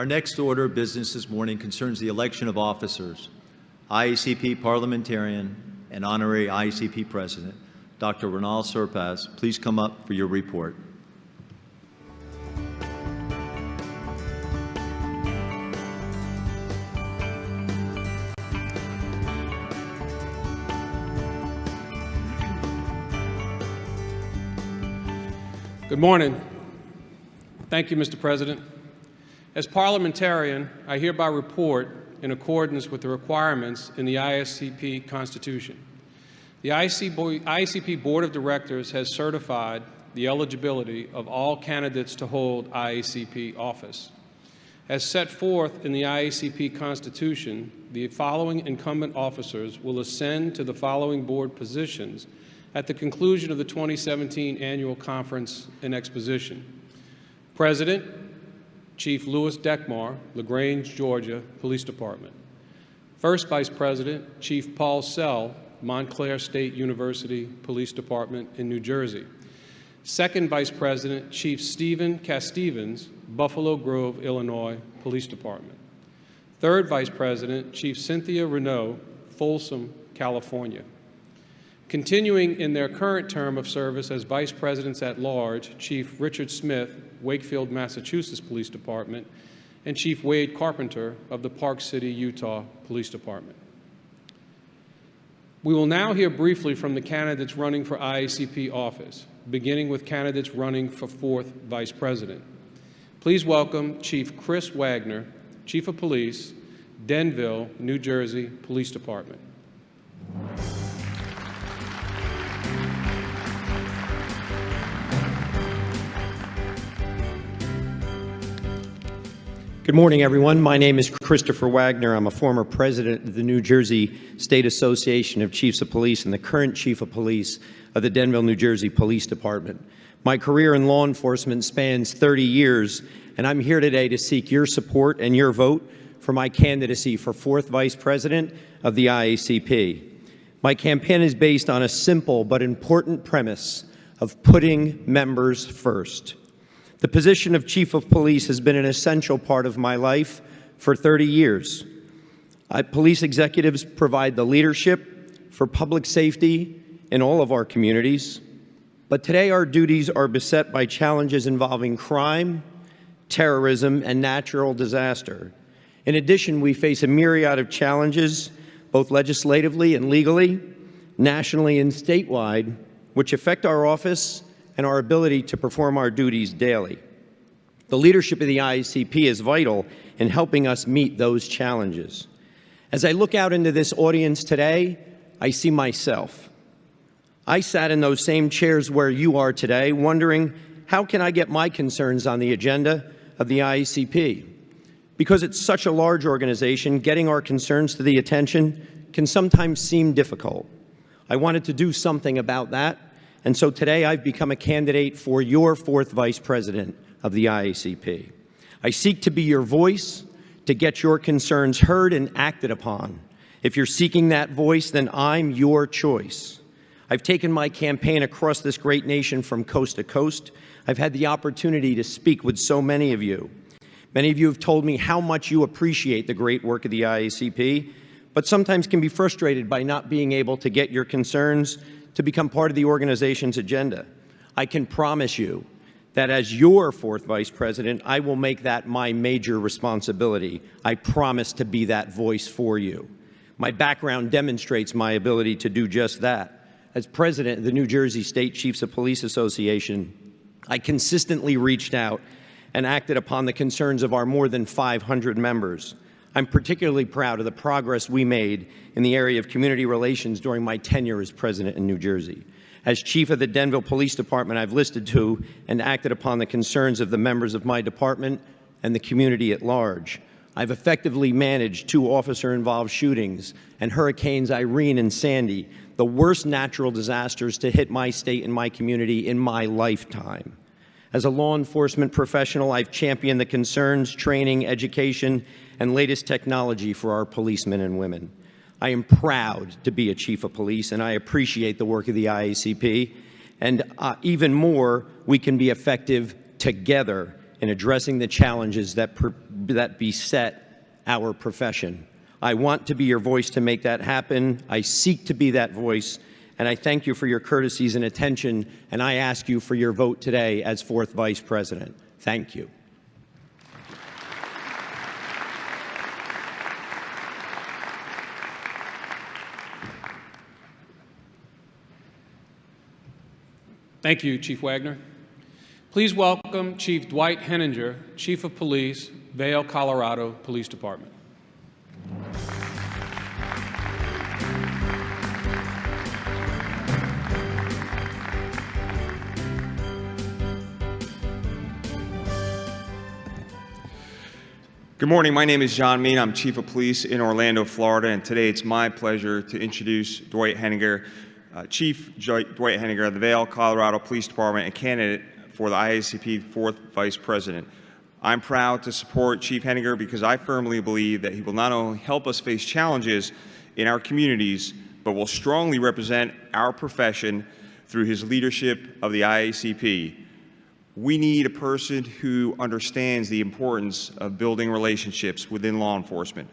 Our next order of business this morning concerns the election of officers. IACP parliamentarian and honorary IACP president, Dr. Ronald Surpas, please come up for your report. Good morning. Thank you, Mr. President. As parliamentarian, I hereby report in accordance with the requirements in the IACP Constitution. The IACP Board of Directors has certified the eligibility of all candidates to hold IACP office. As set forth in the IACP Constitution, the following incumbent officers will ascend to the following board positions at the conclusion of the 2017 Annual Conference and Exposition. President, Chief Louis Deckmar, LaGrange, Georgia, Police Department. First Vice President, Chief Paul Sell, Montclair State University Police Department in New Jersey. Second Vice President, Chief Stephen Castevens, Buffalo Grove, Illinois Police Department. Third Vice President, Chief Cynthia Renaud, Folsom, California. Continuing in their current term of service as Vice Presidents at Large, Chief Richard Smith, Wakefield, Massachusetts Police Department, and Chief Wade Carpenter of the Park City, Utah Police Department. We will now hear briefly from the candidates running for IACP office, beginning with candidates running for fourth Vice President. Please welcome Chief Chris Wagner, Chief of Police, Denville, New Jersey Police Department. Good morning, everyone. My name is Christopher Wagner. I'm a former president of the New Jersey State Association of Chiefs of Police and the current Chief of Police of the Denville, New Jersey Police Department. My career in law enforcement spans 30 years, and I'm here today to seek your support and your vote for my candidacy for fourth Vice President of the IACP. My campaign is based on a simple but important premise of putting members first. The position of Chief of Police has been an essential part of my life for 30 years. Police executives provide the leadership for public safety in all of our communities, but today our duties are beset by challenges involving crime, terrorism, and natural disaster. In addition, we face a myriad of challenges, both legislatively and legally, nationally and statewide, which affect our office and our ability to perform our duties daily. The leadership of the IACP is vital in helping us meet those challenges. As I look out into this audience today, I see myself. I sat in those same chairs where you are today, wondering, how can I get my concerns on the agenda of the IACP? Because it's such a large organization, getting our concerns to the attention can sometimes seem difficult. I wanted to do something about that. And so today I've become a candidate for your fourth Vice President of the IACP. I seek to be your voice, to get your concerns heard and acted upon. If you're seeking that voice, then I'm your choice. I've taken my campaign across this great nation from coast to coast. I've had the opportunity to speak with so many of you. Many of you have told me how much you appreciate the great work of the IACP, but sometimes can be frustrated by not being able to get your concerns to become part of the organization's agenda. I can promise you that as your fourth Vice President, I will make that my major responsibility. I promise to be that voice for you. My background demonstrates my ability to do just that. As President of the New Jersey State Chiefs of Police Association, I consistently reached out and acted upon the concerns of our more than 500 members. I'm particularly proud of the progress we made in the area of community relations during my tenure as President in New Jersey. As Chief of the Denville Police Department, I've listened to and acted upon the concerns of the members of my department and the community at large. I've effectively managed 2 officer-involved shootings and Hurricanes Irene and Sandy, the worst natural disasters to hit my state and my community in my lifetime. As a law enforcement professional, I've championed the concerns, training, education, and latest technology for our policemen and women. I am proud to be a chief of police, and I appreciate the work of the IACP. And even more, we can be effective together in addressing the challenges that beset our profession. I want to be your voice to make that happen. I seek to be that voice, and I thank you for your courtesies and attention, and I ask you for your vote today as fourth Vice President. Thank you. Thank you, Chief Wagner. Please welcome Chief Dwight Henninger, Chief of Police, Vail, Colorado Police Department. Good morning. My name is John Mean. I'm Chief of Police in Orlando, Florida, and today it's my pleasure to introduce Dwight Henninger, Chief Dwight Henninger of the Vail, Colorado Police Department and candidate for the IACP 4th Vice President. I'm proud to support Chief Henninger because I firmly believe that he will not only help us face challenges in our communities, but will strongly represent our profession through his leadership of the IACP. We need a person who understands the importance of building relationships within law enforcement,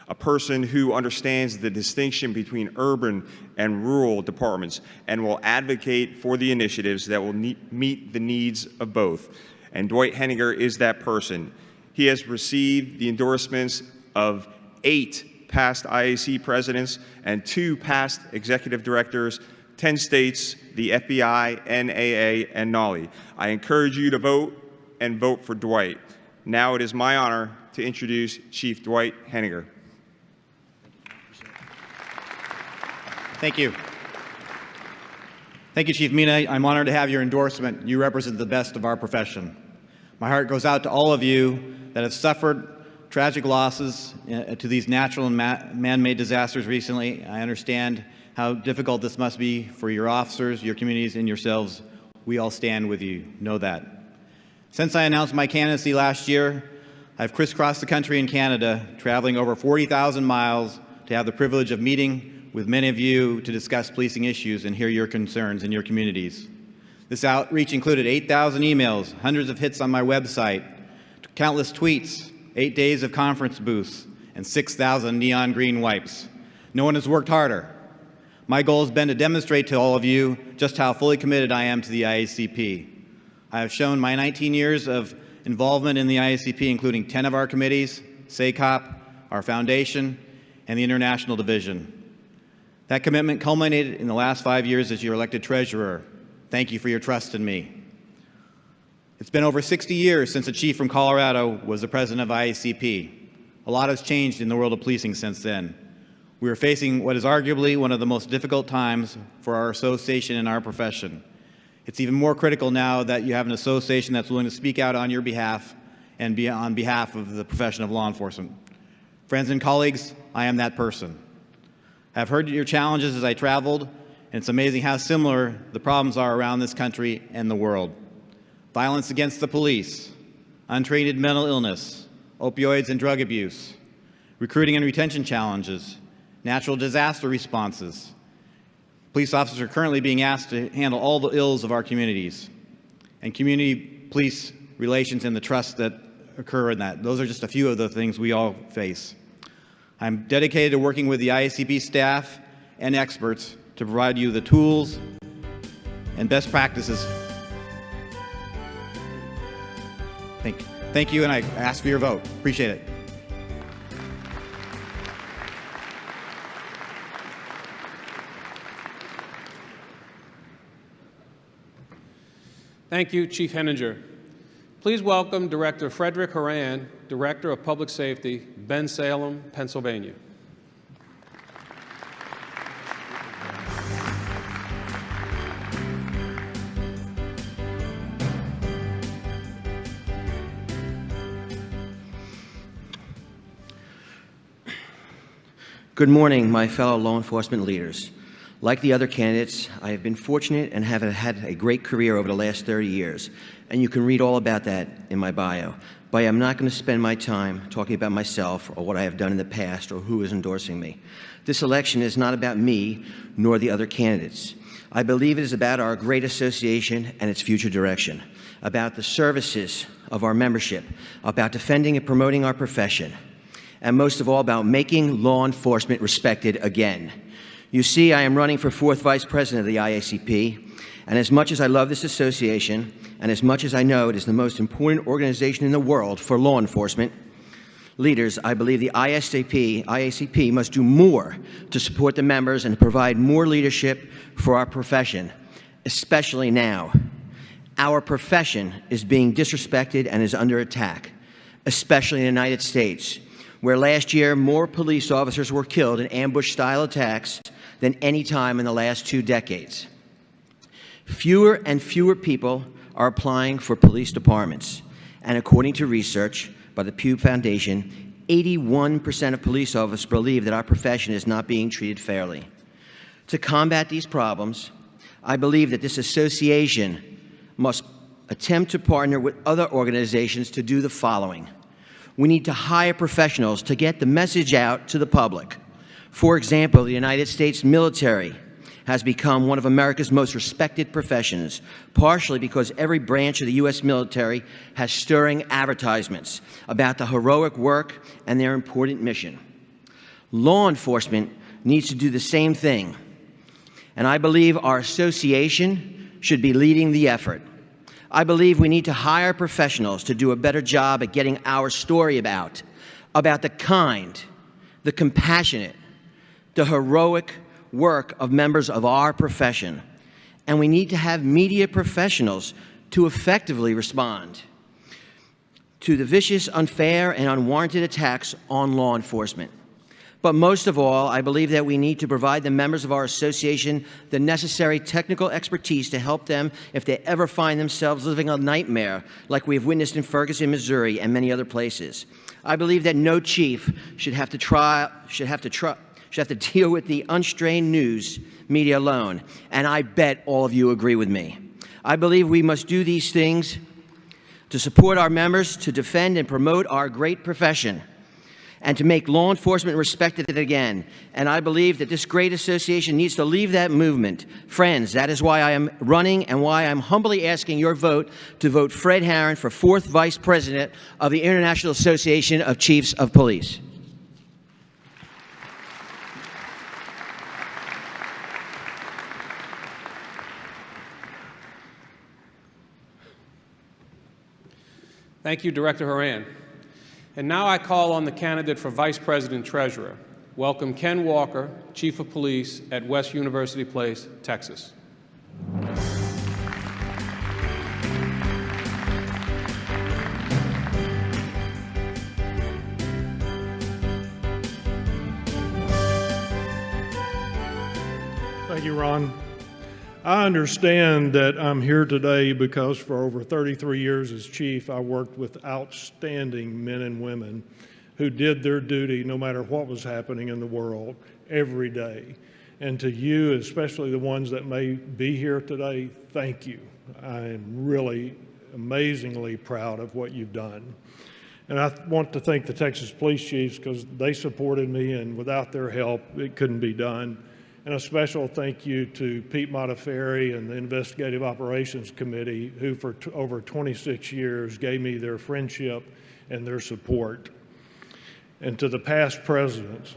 a person who understands the distinction between urban and rural departments and will advocate for the initiatives that will meet the needs of both. And Dwight Henninger is that person. He has received the endorsements of 8 past IAC presidents and 2 past executive directors, 10 states, the FBI, NAA, and NALI. I encourage you to vote and vote for Dwight. Now it is my honor to introduce Chief Dwight Henninger. Thank you. Thank you, Chief Mina. I'm honored to have your endorsement. You represent the best of our profession. My heart goes out to all of you that have suffered tragic losses to these natural and man-made disasters recently. I understand how difficult this must be for your officers, your communities, and yourselves. We all stand with you. Know that. Since I announced my candidacy last year, I've crisscrossed the country and Canada, traveling over 40,000 miles to have the privilege of meeting with many of you to discuss policing issues and hear your concerns in your communities. This outreach included 8,000 emails, hundreds of hits on my website, countless tweets, 8 days of conference booths, and 6,000 neon green wipes. No one has worked harder. My goal has been to demonstrate to all of you just how fully committed I am to the IACP. I have shown my 19 years of involvement in the IACP, including 10 of our committees, SACOP, our foundation, and the International Division. That commitment culminated in the last 5 years as your elected treasurer. Thank you for your trust in me. It's been over 60 years since a chief from Colorado was the president of IACP. A lot has changed in the world of policing since then. We are facing what is arguably one of the most difficult times for our association and our profession. It's even more critical now that you have an association that's willing to speak out on your behalf and be on behalf of the profession of law enforcement. Friends and colleagues, I am that person. I've heard your challenges as I traveled, and it's amazing how similar the problems are around this country and the world. Violence against the police, untreated mental illness, opioids and drug abuse, recruiting and retention challenges, natural disaster responses. Police officers are currently being asked to handle all the ills of our communities, and community police relations and the trust that occur in that. Those are just a few of the things we all face. I'm dedicated to working with the IACP staff and experts to provide you the tools and best practices Thank you, and I ask for your vote. Appreciate it. Thank you, Chief Henninger. Please welcome Director Frederick Horan, Director of Public Safety, Bensalem, Pennsylvania. Good morning, my fellow law enforcement leaders. Like the other candidates, I have been fortunate and have had a great career over the last 30 years, and you can read all about that in my bio. But I'm not going to spend my time talking about myself or what I have done in the past or who is endorsing me. This election is not about me nor the other candidates. I believe it is about our great association and its future direction, about the services of our membership, about defending and promoting our profession, and most of all, about making law enforcement respected again. You see, I am running for 4th Vice President of the IACP, and as much as I love this association, and as much as I know it is the most important organization in the world for law enforcement leaders, I believe the IACP must do more to support the members and to provide more leadership for our profession, especially now. Our profession is being disrespected and is under attack, especially in the United States, where last year more police officers were killed in ambush-style attacks than any time in the last 2 decades. Fewer and fewer people are applying for police departments, and according to research by the Pew Foundation, 81% of police officers believe that our profession is not being treated fairly. To combat these problems, I believe that this association must attempt to partner with other organizations to do the following. We need to hire professionals to get the message out to the public. For example, the United States military has become one of America's most respected professions, partially because every branch of the U.S. military has stirring advertisements about the heroic work and their important mission. Law enforcement needs to do the same thing, and I believe our association should be leading the effort. I believe we need to hire professionals to do a better job at getting our story about the kind, the compassionate, the heroic work of members of our profession. And we need to have media professionals to effectively respond to the vicious, unfair, and unwarranted attacks on law enforcement. But most of all, I believe that we need to provide the members of our association the necessary technical expertise to help them if they ever find themselves living a nightmare like we have witnessed in Ferguson, Missouri, and many other places. I believe that no chief should have to deal with the unstrained news media alone, and I bet all of you agree with me. I believe we must do these things to support our members, to defend and promote our great profession, and to make law enforcement respected again. And I believe that this great association needs to leave that movement. Friends, that is why I am running and why I'm humbly asking your vote to vote Fred Herron for 4th Vice President of the International Association of Chiefs of Police. Thank you, Director Horan. And now I call on the candidate for Vice President Treasurer. Welcome Ken Walker, Chief of Police at West University Place, Texas. Thank you, Ron. I understand that I'm here today because for over 33 years as chief, I worked with outstanding men and women who did their duty no matter what was happening in the world every day. And to you, especially the ones that may be here today, thank you. I am really amazingly proud of what you've done. And I want to thank the Texas Police Chiefs because they supported me, and without their help, it couldn't be done. And a special thank you to Pete Modafferi and the Investigative Operations Committee, who for over 26 years gave me their friendship and their support. And to the past presidents,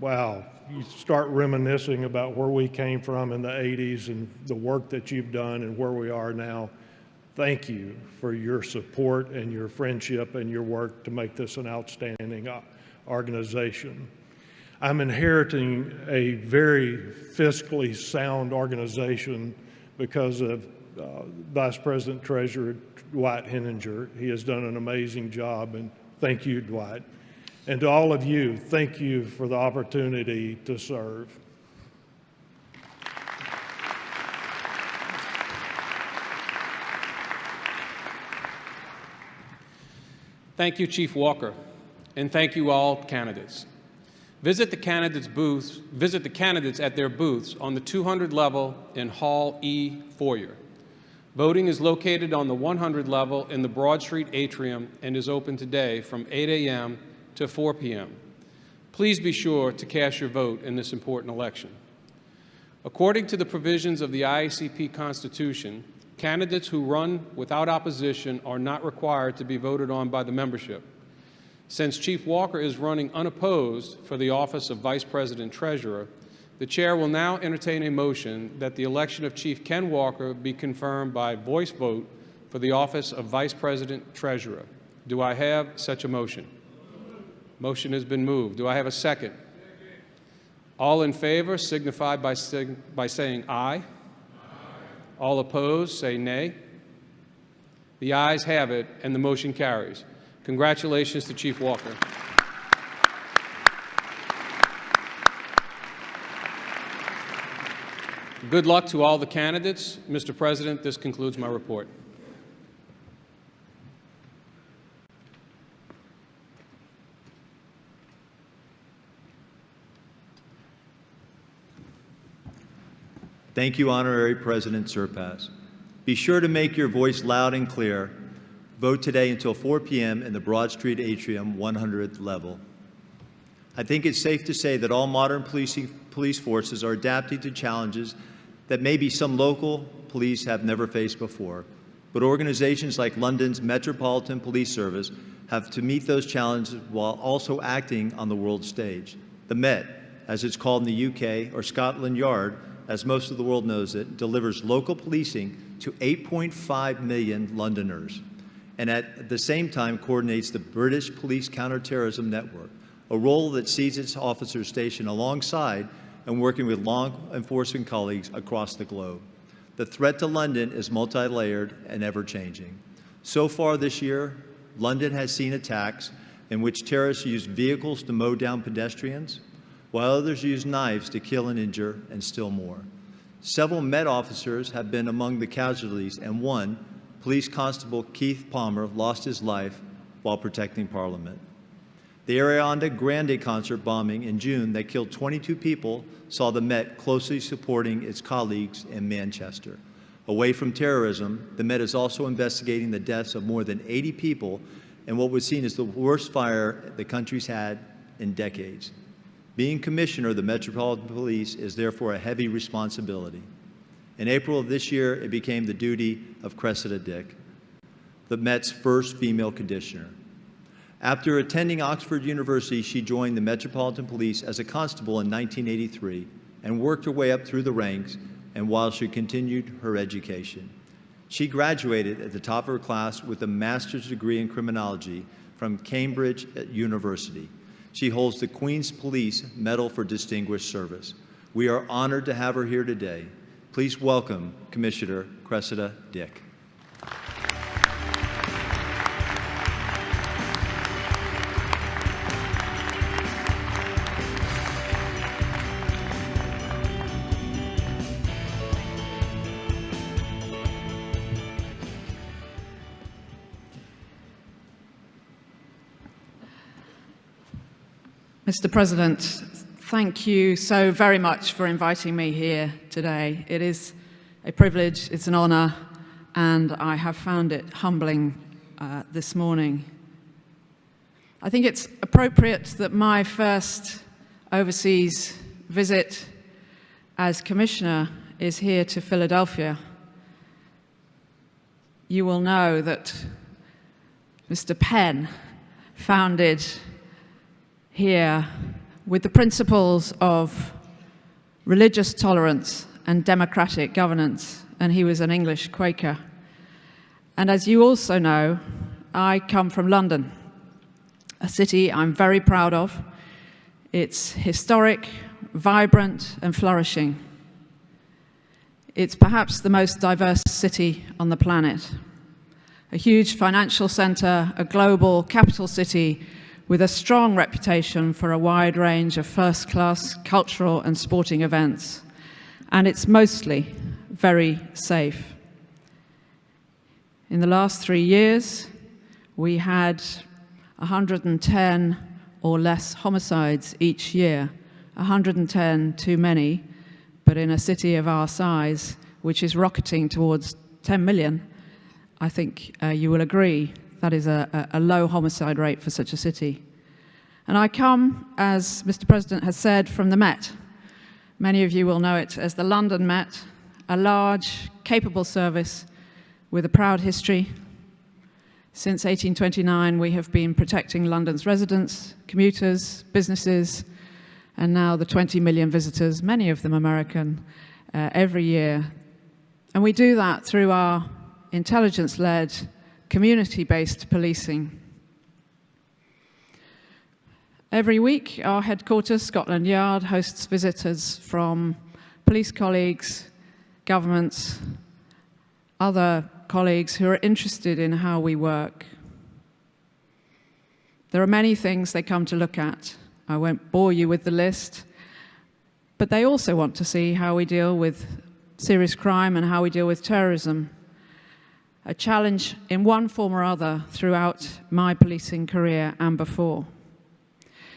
wow, you start reminiscing about where we came from in the 80s and the work that you've done and where we are now. thank you for your support and your friendship and your work to make this an outstanding organization. I'm inheriting a very fiscally sound organization because of Vice President Treasurer Dwight Henninger. He has done an amazing job, and thank you, Dwight. And to all of you, thank you for the opportunity to serve. Thank you, Chief Walker, and thank you all candidates. Visit the candidates at their booths on the 200 level in Hall E foyer. Voting is located on the 100 level in the Broad Street atrium and is open today from 8 a.m. to 4 p.m. Please be sure to cast your vote in this important election. According to the provisions of the IACP Constitution, candidates who run without opposition are not required to be voted on by the membership. Since Chief Walker is running unopposed for the office of Vice President Treasurer, the Chair will now entertain a motion that the election of Chief Ken Walker be confirmed by voice vote for the office of Vice President Treasurer. Do I have such a motion? Motion has been moved. Do I have a second? All in favor signify by saying aye. All opposed, say nay. The ayes have it, and the motion carries. Congratulations to Chief Walker. Good luck to all the candidates. Mr. President, this concludes my report. Thank you, Honorary President Surpass. Be sure to make your voice loud and clear. Vote today until 4 p.m. in the Broad Street Atrium, 100th level. I think it's safe to say that all modern police forces are adapting to challenges that maybe some local police have never faced before. But organizations like London's Metropolitan Police Service have to meet those challenges while also acting on the world stage. The Met, as it's called in the UK, or Scotland Yard, as most of the world knows it, delivers local policing to 8.5 million Londoners, and at the same time coordinates the British Police Counterterrorism Network, a role that sees its officers stationed alongside and working with law enforcement colleagues across the globe. The threat to London is multi-layered and ever-changing. So far this year, London has seen attacks in which terrorists use vehicles to mow down pedestrians, while others use knives to kill and injure, and still more. Several Met officers have been among the casualties, and one, Police Constable Keith Palmer, lost his life while protecting Parliament. The Ariana Grande concert bombing in June that killed 22 people saw the Met closely supporting its colleagues in Manchester. Away from terrorism, the Met is also investigating the deaths of more than 80 people in what was seen as the worst fire the country's had in decades. Being Commissioner of the Metropolitan Police is therefore a heavy responsibility. In April of this year, it became the duty of Cressida Dick, the Met's first female commissioner. After attending Oxford University, she joined the Metropolitan Police as a constable in 1983 and worked her way up through the ranks, and while she continued her education. She graduated at the top of her class with a master's degree in criminology from Cambridge University. She holds the Queen's Police Medal for Distinguished Service. We are honored to have her here today. Please welcome Commissioner Cressida Dick. Mr. President, thank you so very much for inviting me here today. It is a privilege, it's an honor, and I have found it humbling this morning. I think it's appropriate that my first overseas visit as Commissioner is here to Philadelphia. You will know that Mr. Penn founded here with the principles of religious tolerance and democratic governance, and he was an English Quaker. And as you also know, I come from London, a city I'm very proud of. It's historic, vibrant, and flourishing. It's perhaps the most diverse city on the planet. A huge financial center, a global capital city with a strong reputation for a wide range of first-class cultural and sporting events. And it's mostly very safe. In the last 3 years, we had 110 or less homicides each year. 110 too many, but in a city of our size, which is rocketing towards 10 million, I think you will agree that is a low homicide rate for such a city. And I come, as Mr. President has said, from the Met. Many of you will know it as the London Met, a large, capable service with a proud history. Since 1829, we have been protecting London's residents, commuters, businesses, and now the 20 million visitors, many of them American, every year. And we do that through our intelligence-led, community-based policing. Every week, our headquarters, Scotland Yard, hosts visitors from police colleagues, governments, other colleagues who are interested in how we work. There are many things they come to look at. I won't bore you with the list, but they also want to see how we deal with serious crime and how we deal with terrorism, a challenge in one form or other throughout my policing career and before.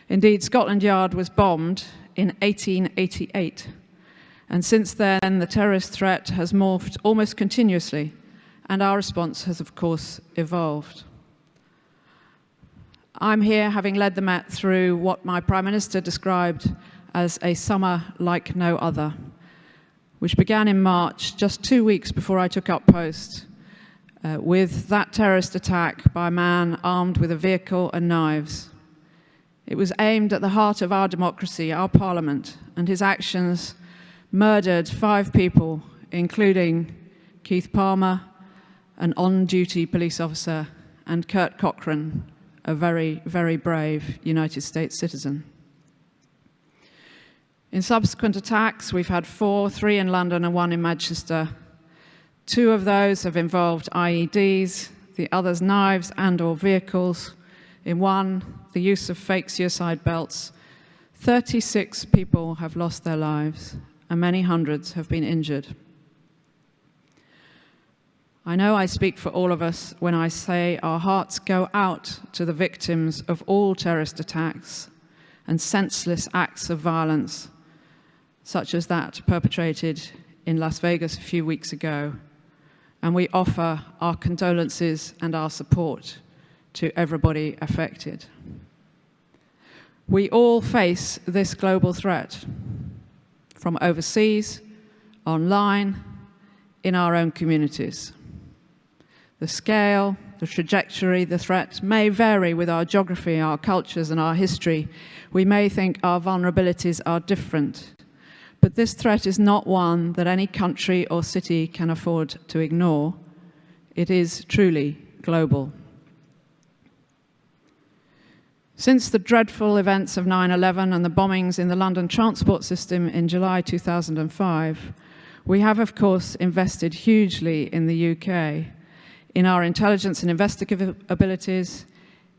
Indeed, Scotland Yard was bombed in 1888, and since then the terrorist threat has morphed almost continuously, and our response has, of course, evolved. I'm here having led the Met through what my Prime Minister described as a summer like no other, which began in March, just 2 weeks before I took up post, with that terrorist attack by a man armed with a vehicle and knives. It was aimed at the heart of our democracy, our Parliament, and his actions murdered 5 people, including Keith Palmer, an on-duty police officer, and Kurt Cochran, a very, very brave United States citizen. In subsequent attacks, we've had 4, 3 in London and 1 in Manchester. 2 of those have involved IEDs, the others knives and/or vehicles. In one, the use of fake suicide belts. 36 people have lost their lives, and many hundreds have been injured. I know I speak for all of us when I say our hearts go out to the victims of all terrorist attacks and senseless acts of violence, such as that perpetrated in Las Vegas a few weeks ago. And we offer our condolences and our support to everybody affected. We all face this global threat, from overseas, online, in our own communities. The scale, the trajectory, the threat may vary with our geography, our cultures, and our history. We may think our vulnerabilities are different, but this threat is not one that any country or city can afford to ignore. It is truly global. Since the dreadful events of 9/11 and the bombings in the London transport system in July 2005, we have, of course, invested hugely in the UK, in our intelligence and investigative abilities,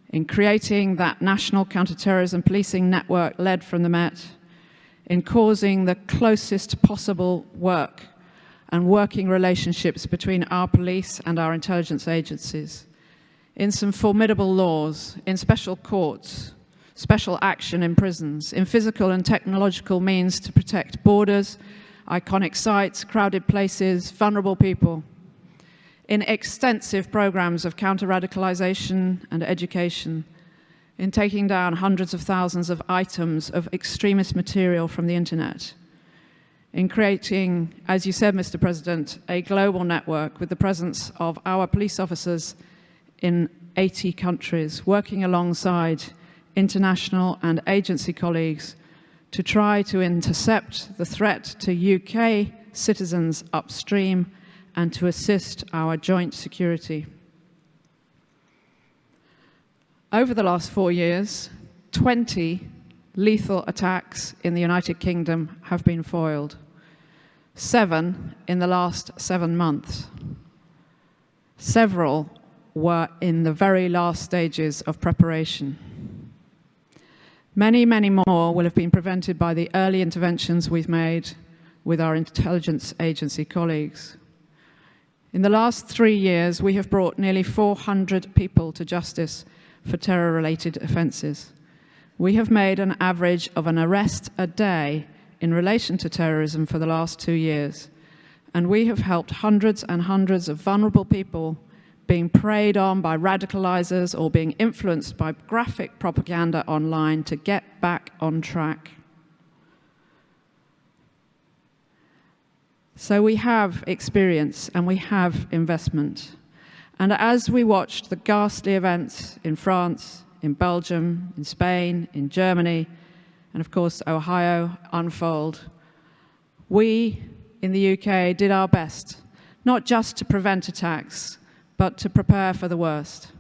in creating that national counterterrorism policing network led from the Met, in causing the closest possible work and working relationships between our police and our intelligence agencies, in some formidable laws, in special courts, special action in prisons, in physical and technological means to protect borders, iconic sites, crowded places, vulnerable people, in extensive programs of counter-radicalization and education, in taking down hundreds of thousands of items of extremist material from the internet, in creating, as you said, Mr. President, a global network with the presence of our police officers in 80 countries, working alongside international and agency colleagues to try to intercept the threat to UK citizens upstream and to assist our joint security. Over the last 4 years, 20 lethal attacks in the United Kingdom have been foiled. 7 in the last 7 months. Several were in the very last stages of preparation. Many, many more will have been prevented by the early interventions we've made with our intelligence agency colleagues. In the last 3 years, we have brought nearly 400 people to justice for terror-related offences. We have made an average of an arrest a day in relation to terrorism for the last 2 years, and we have helped hundreds and hundreds of vulnerable people being preyed on by radicalizers or being influenced by graphic propaganda online to get back on track. So we have experience and we have investment. And as we watched the ghastly events in France, in Belgium, in Spain, in Germany, and of course Ohio unfold, we in the UK did our best, not just to prevent attacks, but to prepare for the worst,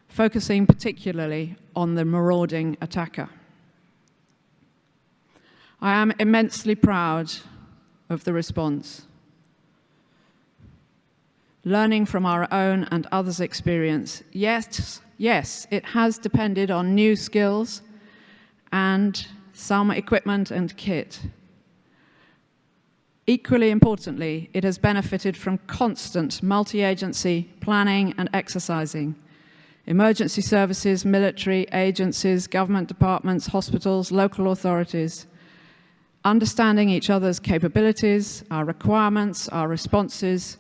focusing particularly on the marauding attacker. I am immensely proud of the response. Learning from our own and others' experience, yes, it has depended on new skills and some equipment and kit. Equally importantly, it has benefited from constant multi-agency planning and exercising. Emergency services, military agencies, government departments, hospitals, local authorities, understanding each other's capabilities, our requirements, our responses,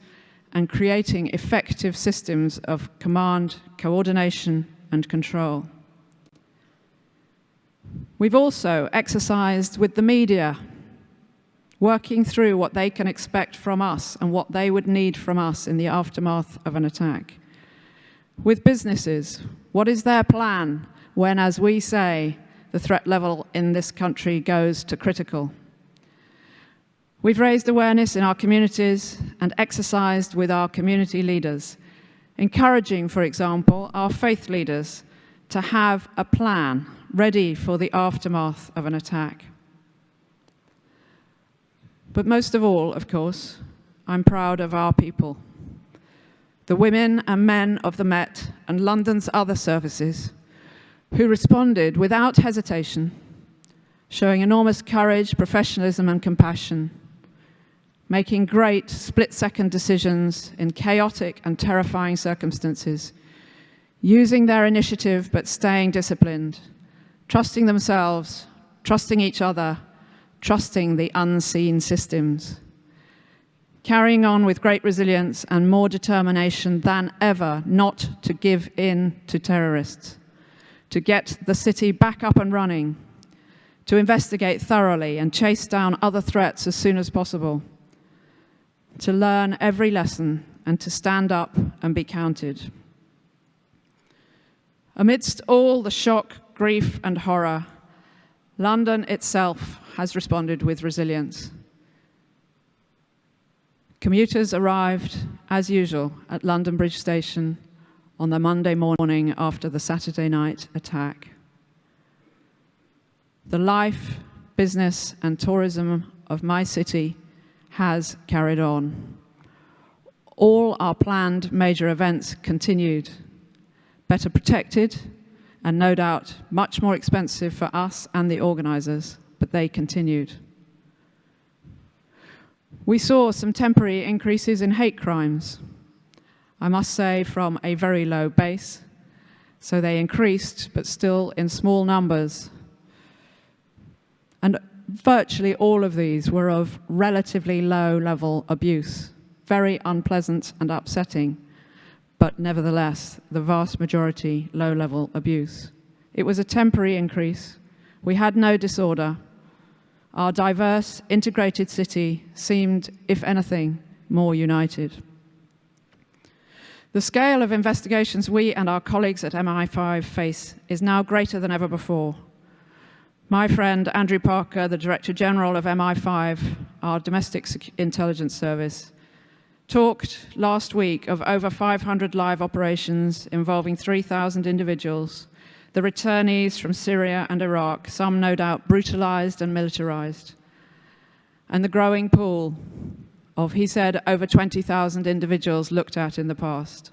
and creating effective systems of command, coordination, and control. We've also exercised with the media, working through what they can expect from us and what they would need from us in the aftermath of an attack. With businesses, what is their plan when, as we say, the threat level in this country goes to critical? We've raised awareness in our communities and exercised with our community leaders, encouraging, for example, our faith leaders to have a plan ready for the aftermath of an attack. But most of all, of course, I'm proud of our people, the women and men of the Met and London's other services who responded without hesitation, showing enormous courage, professionalism, and compassion, making great split-second decisions in chaotic and terrifying circumstances, using their initiative but staying disciplined, trusting themselves, trusting each other, trusting the unseen systems, carrying on with great resilience and more determination than ever not to give in to terrorists, to get the city back up and running, to investigate thoroughly and chase down other threats as soon as possible, to learn every lesson and to stand up and be counted. Amidst all the shock, grief, and horror, London itself has responded with resilience. Commuters arrived, as usual, at London Bridge Station on the Monday morning after the Saturday night attack. The life, business, and tourism of my city has carried on. All our planned major events continued, better protected, and no doubt much more expensive for us and the organisers, but they continued. We saw some temporary increases in hate crimes, I must say from a very low base, so they increased, but still in small numbers. And virtually all of these were of relatively low-level abuse, very unpleasant and upsetting, but nevertheless, the vast majority low-level abuse. It was a temporary increase. We had no disorder. Our diverse, integrated city seemed, if anything, more united. The scale of investigations we and our colleagues at MI5 face is now greater than ever before. My friend Andrew Parker, the Director General of MI5, our domestic intelligence service, talked last week of over 500 live operations involving 3,000 individuals the returnees from Syria and Iraq, some no doubt brutalized and militarized, and the growing pool of, he said, over 20,000 individuals looked at in the past.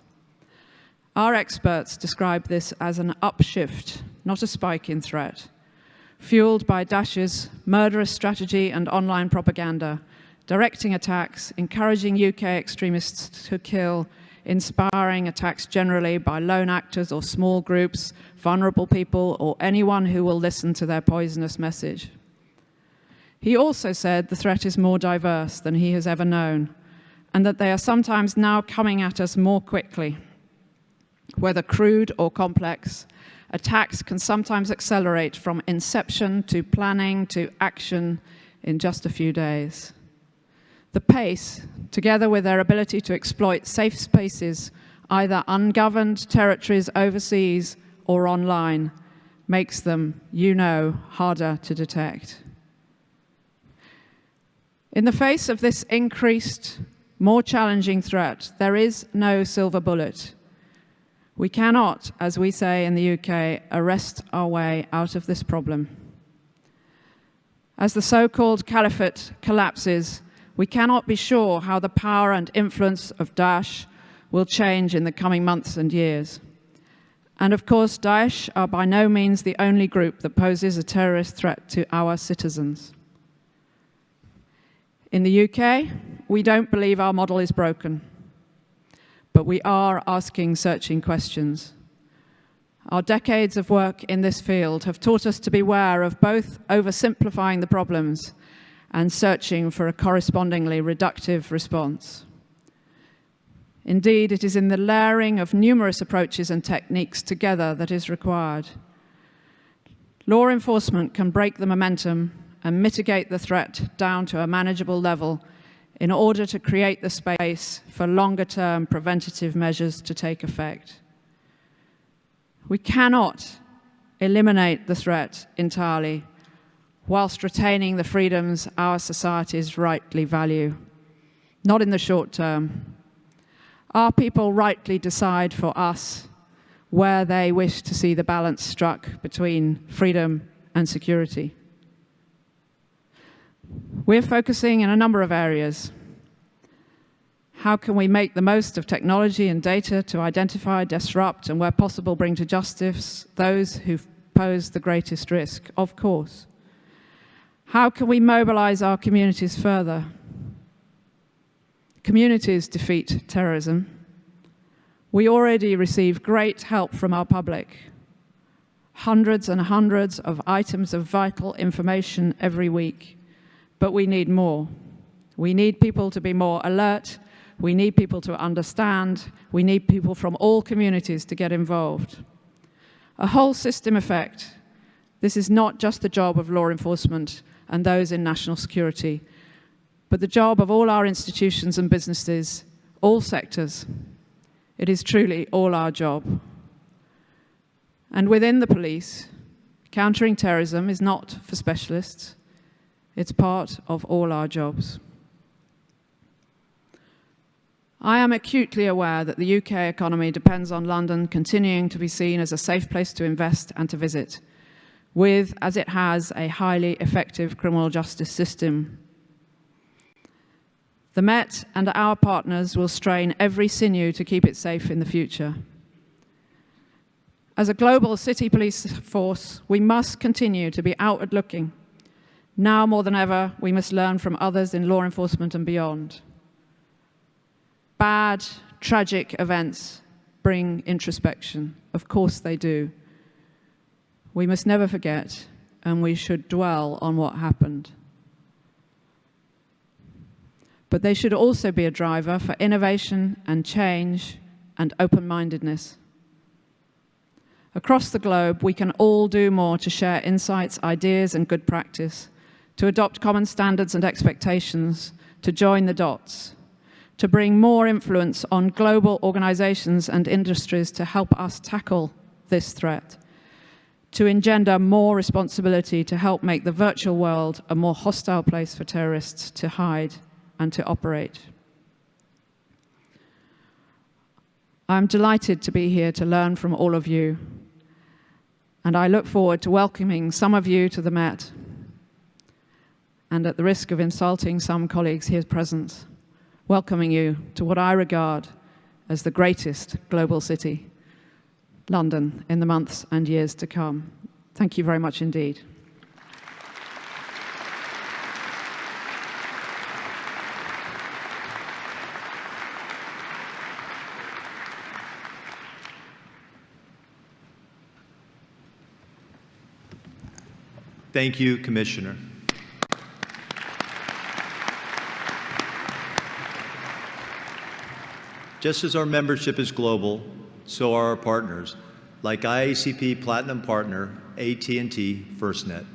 Our experts describe this as an upshift, not a spike in threat, fueled by Daesh's murderous strategy and online propaganda, directing attacks, encouraging UK extremists to kill, inspiring attacks generally by lone actors or small groups, vulnerable people, or anyone who will listen to their poisonous message. He also said the threat is more diverse than he has ever known, and that they are sometimes now coming at us more quickly. Whether crude or complex, attacks can sometimes accelerate from inception to planning to action in just a few days. The pace, together with their ability to exploit safe spaces, either ungoverned territories overseas or online, makes them, harder to detect. In the face of this increased, more challenging threat, there is no silver bullet. We cannot, as we say in the UK, arrest our way out of this problem. As the so-called caliphate collapses, we cannot be sure how the power and influence of Daesh will change in the coming months and years. And of course, Daesh are by no means the only group that poses a terrorist threat to our citizens. In the UK, we don't believe our model is broken, but we are asking searching questions. Our decades of work in this field have taught us to beware of both oversimplifying the problems and searching for a correspondingly reductive response. Indeed, it is in the layering of numerous approaches and techniques together that is required. Law enforcement can break the momentum and mitigate the threat down to a manageable level in order to create the space for longer-term preventative measures to take effect. We cannot eliminate the threat entirely whilst retaining the freedoms our societies rightly value, not in the short term. Our people rightly decide for us where they wish to see the balance struck between freedom and security. We're focusing in a number of areas. How can we make the most of technology and data to identify, disrupt, and where possible bring to justice those who pose the greatest risk? Of course. How can we mobilize our communities further? Communities defeat terrorism. We already receive great help from our public. Hundreds and hundreds of items of vital information every week. But we need more. We need people to be more alert. We need people to understand. We need people from all communities to get involved. A whole system effect. This is not just the job of law enforcement and those in national security, but the job of all our institutions and businesses, all sectors. It is truly all our job. And within the police, countering terrorism is not for specialists. It's part of all our jobs. I am acutely aware that the UK economy depends on London continuing to be seen as a safe place to invest and to visit, with, as it has, a highly effective criminal justice system. The Met and our partners will strain every sinew to keep it safe in the future. As a global city police force, we must continue to be outward-looking. Now more than ever, we must learn from others in law enforcement and beyond. Bad, tragic events bring introspection. Of course they do. We must never forget, and we should dwell on what happened. But they should also be a driver for innovation and change and open-mindedness. Across the globe, we can all do more to share insights, ideas, and good practice, to adopt common standards and expectations, to join the dots, to bring more influence on global organizations and industries to help us tackle this threat, to engender more responsibility to help make the virtual world a more hostile place for terrorists to hide and to operate. I'm delighted to be here to learn from all of you. And I look forward to welcoming some of you to the Met, and at the risk of insulting some colleagues here present, welcoming you to what I regard as the greatest global city, London, in the months and years to come. Thank you very much indeed. Thank you, Commissioner. Just as our membership is global, so are our partners, like IACP Platinum Partner AT&T FirstNet.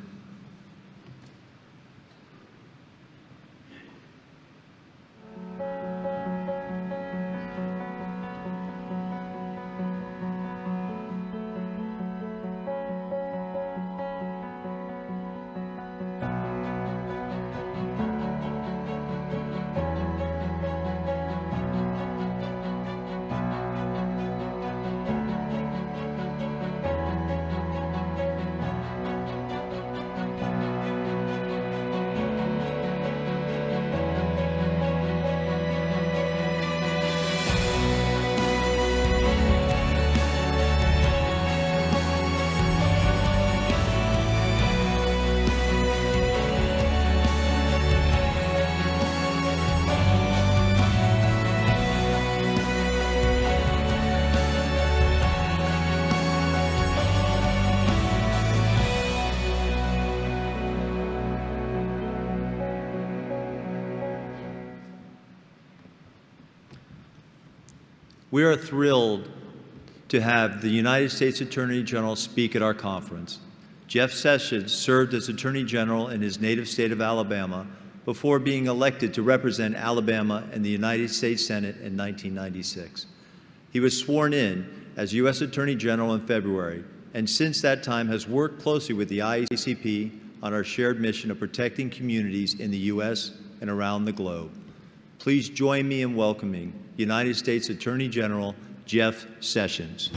We are thrilled to have the United States Attorney General speak at our conference. Jeff Sessions served as Attorney General in his native state of Alabama before being elected to represent Alabama in the United States Senate in 1996. He was sworn in as U.S. Attorney General in February, and since that time has worked closely with the IACP on our shared mission of protecting communities in the U.S. and around the globe. Please join me in welcoming United States Attorney General Jeff Sessions.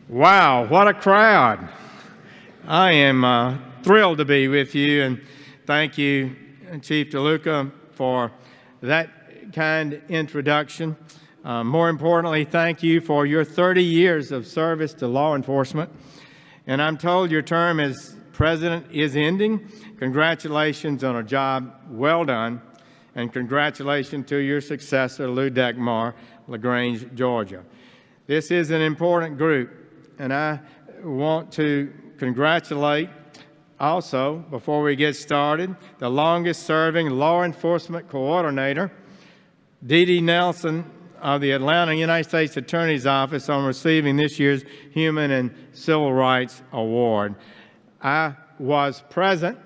Wow, what a crowd. I am thrilled to be with you, and thank you, Chief DeLuca, for that kind introduction. More importantly, thank you for your 30 years of service to law enforcement. And I'm told your term as president is ending. Congratulations on a job well done, and congratulations to your successor, Lou Dekmar, LaGrange, Georgia. This is an important group. And I want to congratulate also, before we get started, the longest-serving law enforcement coordinator, Dee Dee Nelson of the Atlanta United States Attorney's Office, on receiving this year's Human and Civil Rights Award. I was present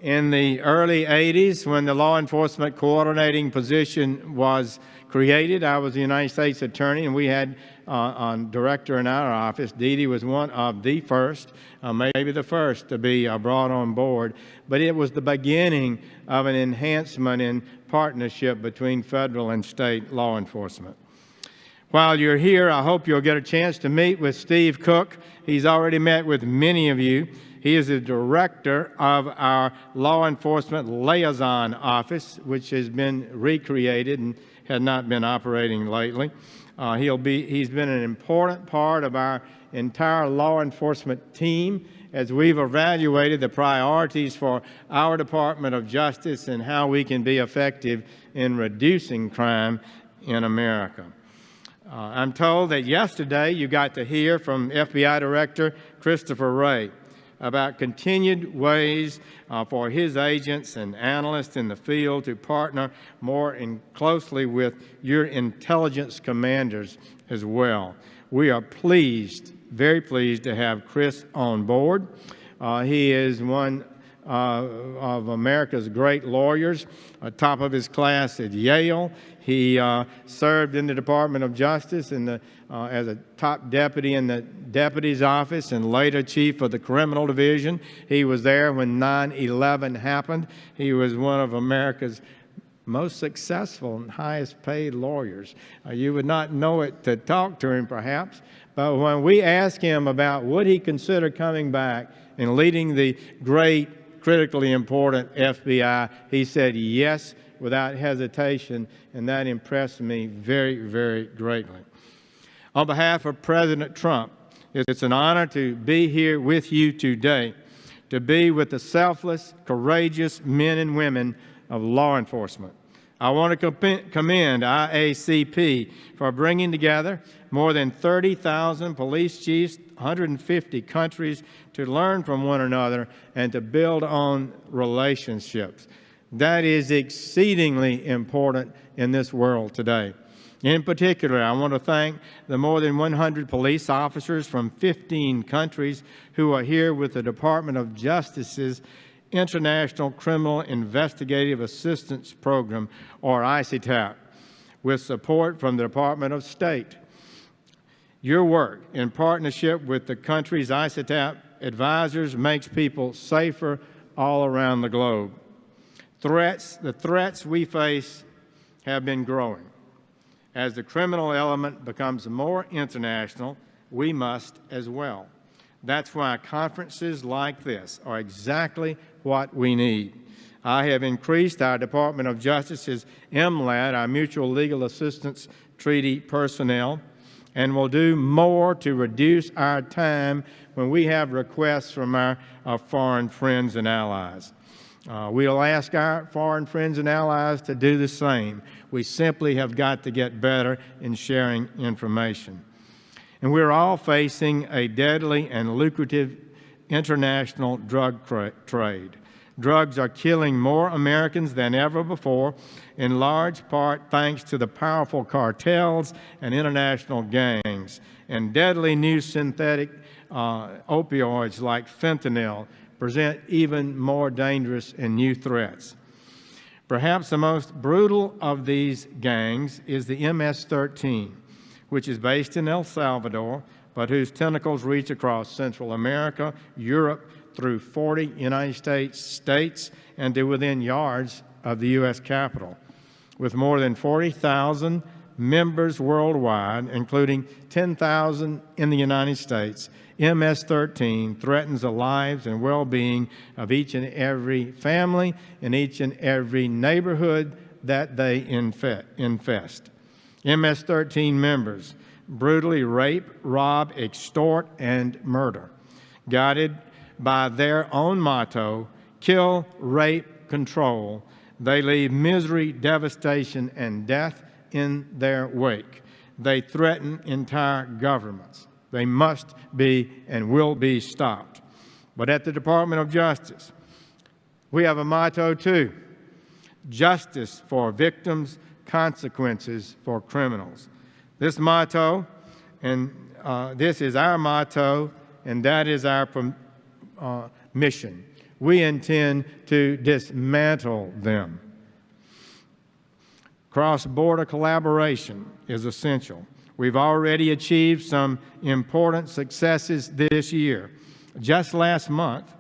in the early 80s when the law enforcement coordinating position was created. I was the United States Attorney, and we had director in our office. Dee Dee was one of the first, maybe the first, to be brought on board. But it was the beginning of an enhancement in partnership between federal and state law enforcement. While you're here, I hope you'll get a chance to meet with Steve Cook. He's already met with many of you. He is the director of our Law Enforcement Liaison Office, which has been recreated and had not been operating lately. He's been an important part of our entire law enforcement team as we've evaluated the priorities for our Department of Justice and how we can be effective in reducing crime in America. I'm told that yesterday you got to hear from FBI Director Christopher Wray about continued ways for his agents and analysts in the field to partner more closely with your intelligence commanders as well. We are pleased, very pleased to have Chris on board. He is one of America's great lawyers, top of his class at Yale. He served in the Department of Justice as a top deputy in the deputy's office and later chief of the criminal division. He was there when 9/11 happened. He was one of America's most successful and highest paid lawyers. You would not know it to talk to him perhaps, but when we asked him about would he consider coming back and leading the great, critically important FBI, he said yes without hesitation, and that impressed me very, very greatly. On behalf of President Trump, it's an honor to be here with you today, to be with the selfless, courageous men and women of law enforcement. I want to commend IACP for bringing together more than 30,000 police chiefs, 150 countries to learn from one another and to build on relationships. That is exceedingly important in this world today. In particular, I want to thank the more than 100 police officers from 15 countries who are here with the Department of Justice's International Criminal Investigative Assistance Program, or ICTAP, with support from the Department of State. Your work in partnership with the country's ICTAP advisors makes people safer all around the globe. The threats we face have been growing. As the criminal element becomes more international, we must as well. That's why conferences like this are exactly what we need. I have increased our Department of Justice's MLAD, our Mutual Legal Assistance Treaty personnel, and will do more to reduce our time when we have requests from our foreign friends and allies. We'll ask our foreign friends and allies to do the same. We simply have got to get better in sharing information. And we're all facing a deadly and lucrative international drug trade. Drugs are killing more Americans than ever before, in large part thanks to the powerful cartels and international gangs. And deadly new synthetic opioids like fentanyl present even more dangerous and new threats. Perhaps the most brutal of these gangs is the MS-13, which is based in El Salvador, but whose tentacles reach across Central America, Europe, through 40 United States states, and to within yards of the U.S. Capitol. With more than 40,000 members worldwide, including 10,000 in the United States, MS-13 threatens the lives and well-being of each and every family in each and every neighborhood that they infest. MS-13 members brutally rape, rob, extort, and murder, guided by their own motto, kill, rape, control. They leave misery, devastation, and death in their wake. They threaten entire governments. They must be and will be stopped. But at the Department of Justice, we have a motto too: justice for victims, consequences for criminals. This motto, and this is our motto, and that is our mission. We intend to dismantle them. Cross-border collaboration is essential. We've already achieved some important successes this year. Just last month,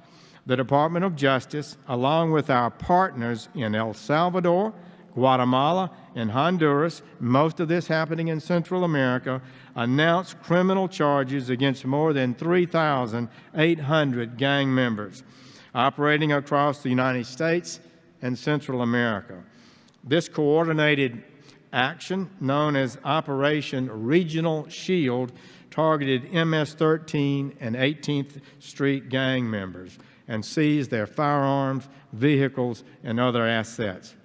the Department of Justice, along with our partners in El Salvador, Guatemala, and Honduras, most of this happening in Central America, announced criminal charges against more than 3,800 gang members operating across the United States and Central America. This coordinated action, known as Operation Regional Shield, targeted MS-13 and 18th Street gang members and seized their firearms, vehicles, and other assets.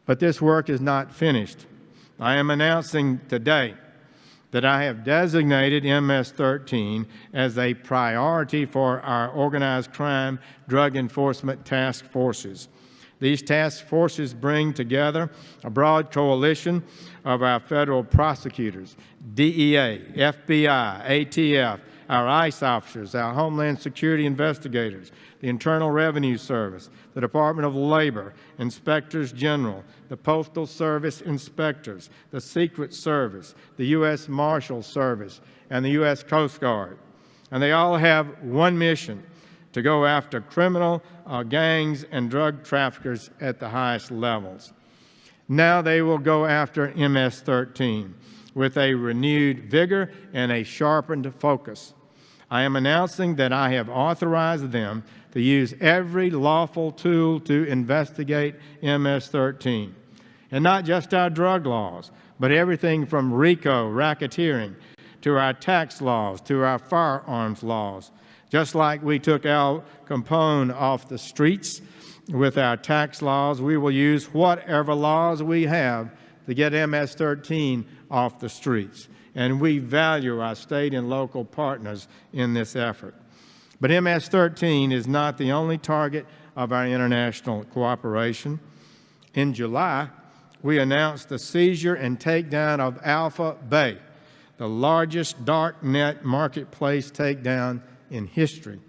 But this work is not finished. I am announcing today that I have designated MS-13 as a priority for our organized crime drug enforcement task forces. These task forces bring together a broad coalition of our federal prosecutors, DEA, FBI, ATF, our ICE officers, our Homeland Security investigators, the Internal Revenue Service, the Department of Labor, Inspectors General, the Postal Service inspectors, the Secret Service, the U.S. Marshal Service, and the U.S. Coast Guard. And they all have one mission: to go after criminal gangs and drug traffickers at the highest levels. Now they will go after MS-13 with a renewed vigor and a sharpened focus. I am announcing that I have authorized them to use every lawful tool to investigate MS-13. And not just our drug laws, but everything from RICO, racketeering, to our tax laws, to our firearms laws. Just like we took Al Capone off the streets with our tax laws, we will use whatever laws we have to get MS-13 off the streets. And we value our state and local partners in this effort. But MS-13 is not the only target of our international cooperation. In July, we announced the seizure and takedown of Alpha Bay, the largest dark net marketplace takedown in history.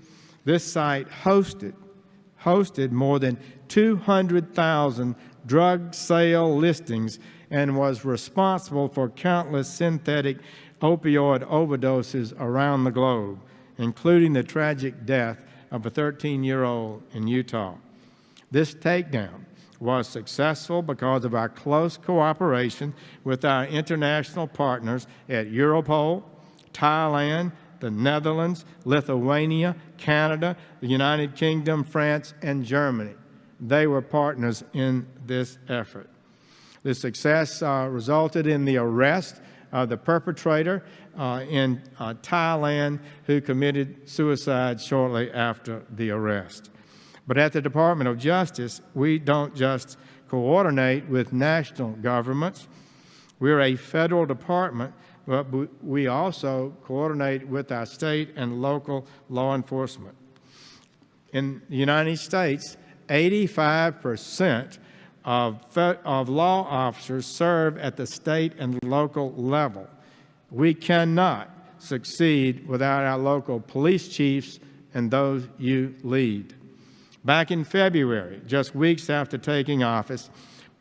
This site hosted more than 200,000 drug sale listings and was responsible for countless synthetic opioid overdoses around the globe, including the tragic death of a 13-year-old in Utah. This takedown was successful because of our close cooperation with our international partners at Europol, Thailand, the Netherlands, Lithuania, Canada, the United Kingdom, France, and Germany. They were partners in this effort. The success resulted in the arrest of the perpetrator in Thailand, who committed suicide shortly after the arrest. But at the Department of Justice, we don't just coordinate with national governments. We're a federal department, but we also coordinate with our state and local law enforcement. In the United States, 85% of law officers serve at the state and local level. We cannot succeed without our local police chiefs and those you lead. Back in February, just weeks after taking office,